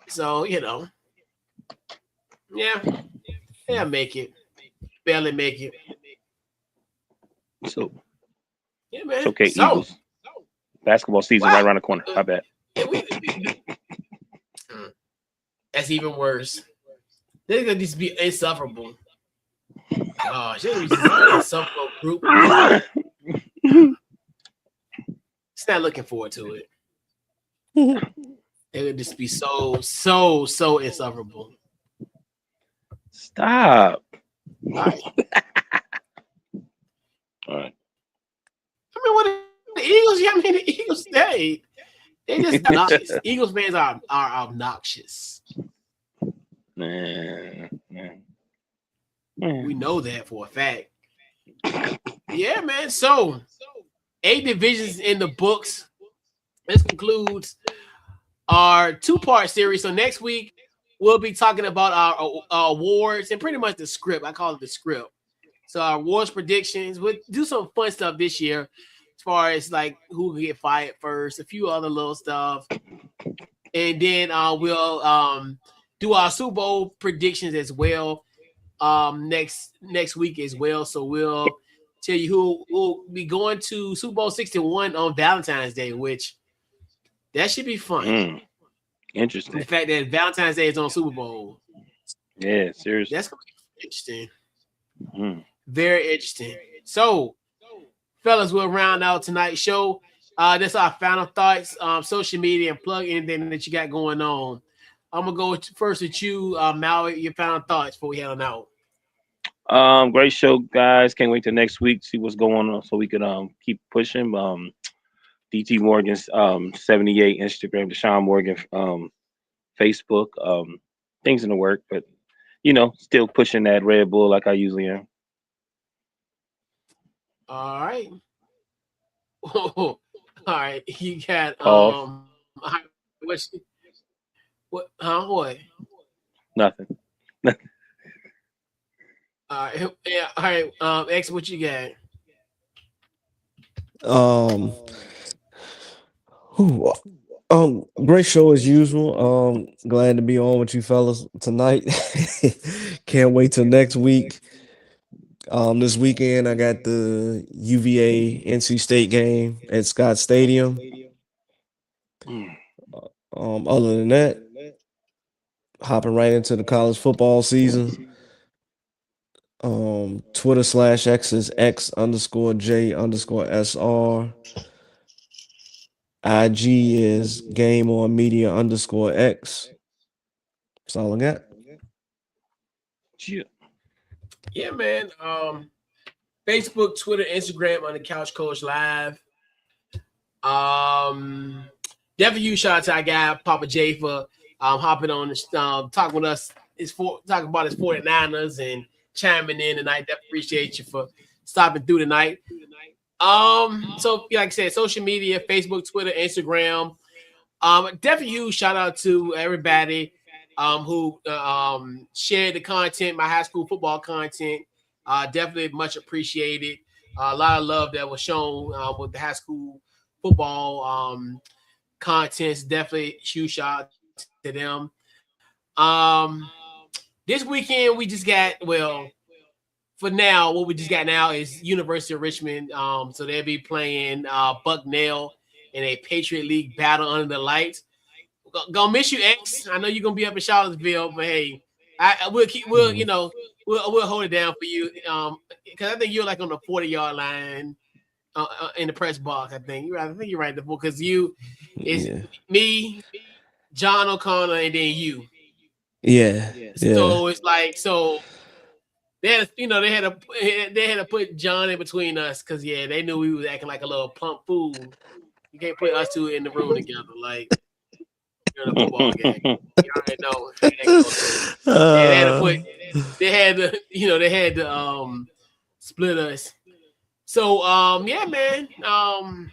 So, yeah, make it. Barely make it. So, Yeah, man. it's okay, So, Eagles. Basketball season right around the corner. I bet. Yeah, that's even worse. They're gonna just be insufferable. Oh, she's gonna be just an insufferable group. It's not looking forward to it. They would just be so insufferable. Stop. All right. All right. I mean, what the Eagles? Yeah, I mean, the Eagles. They just obnoxious. Eagles fans are obnoxious. Man. We know that for a fact. Yeah, man. So, 8 divisions in the books. This concludes our 2-part series. So next week we'll be talking about our awards and pretty much the script. I call it the script. So our awards predictions. We'll do some fun stuff this year, as far as like who can get fired first, a few other little stuff, and then we'll do our Super Bowl predictions as well next week as well. So we'll tell you who will be going to Super Bowl 61 on Valentine's Day, which that should be fun. Interesting. The fact that Valentine's Day is on Super Bowl. Yeah, seriously. That's going to be interesting. Very interesting. So, fellas, we'll round out tonight's show. That's our final thoughts. Social media and plug anything that you got going on. I'm going to go first with you, Maui, your final thoughts before we head on out. Great show, guys. Can't wait till next week, see what's going on so we can keep pushing. DT Morgan's 78 Instagram, Deshaun Morgan Facebook, things in the work, but still pushing that Red Bull like I usually am. All right. All right. You got what? Nothing. All right. Yeah. All right. X, what you got? Great show as usual. Glad to be on with you fellas tonight. Can't wait till next week. This weekend I got the UVA NC State game at Scott Stadium. Other than that, hopping right into the college football season. Twitter/X is X_J_SR. IG is GameOnMedia_X. That's all I got. Yeah, man. Facebook, Twitter, Instagram on the Couch Coach Live. Definitely huge shout out to our guy Papa J for hopping on and talking with us. Talking about his 49ers and chiming in tonight. Definitely appreciate you for stopping through tonight. So like I said, social media, Facebook, Twitter, Instagram. Definitely huge shout out to everybody who shared the content, my high school football content. Definitely much appreciated. A lot of love that was shown with the high school football contents. Definitely huge shout out to them. Um, this weekend we just got for now, what we just got now is University of Richmond. So they'll be playing Bucknell in a Patriot League battle under the lights. Gonna miss you, X. I know you're gonna be up in Charlottesville, but hey, we'll hold it down for you. Because I think you're like on the 40-yard line in the press box. I think you're right because it's me, John O'Connor, and then you. Yeah. So it's like they had to put John in between us because they knew we was acting like a little plump fool. You can't put us two in the room together like you're in a football game. You already know. They had to split us. So man.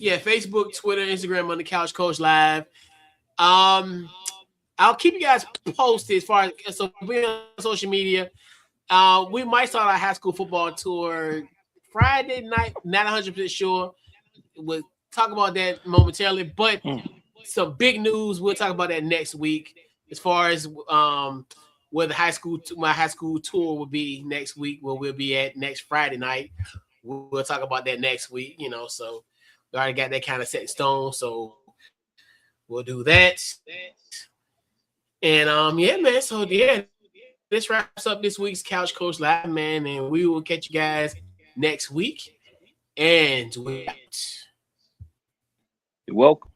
Facebook, Twitter, Instagram on the Couch Coach Live. I'll keep you guys posted as far as we're on social media. We might start our high school football tour Friday night. Not 100% sure. We'll talk about that momentarily, but some big news. We'll talk about that next week as far as where my high school tour will be next week, where we'll be at next Friday night. We'll talk about that next week. So we already got that kind of set in stone. So we'll do that. And man. So this wraps up this week's Couch Coach Live, man, and we will catch you guys next week. And we're out. You're welcome.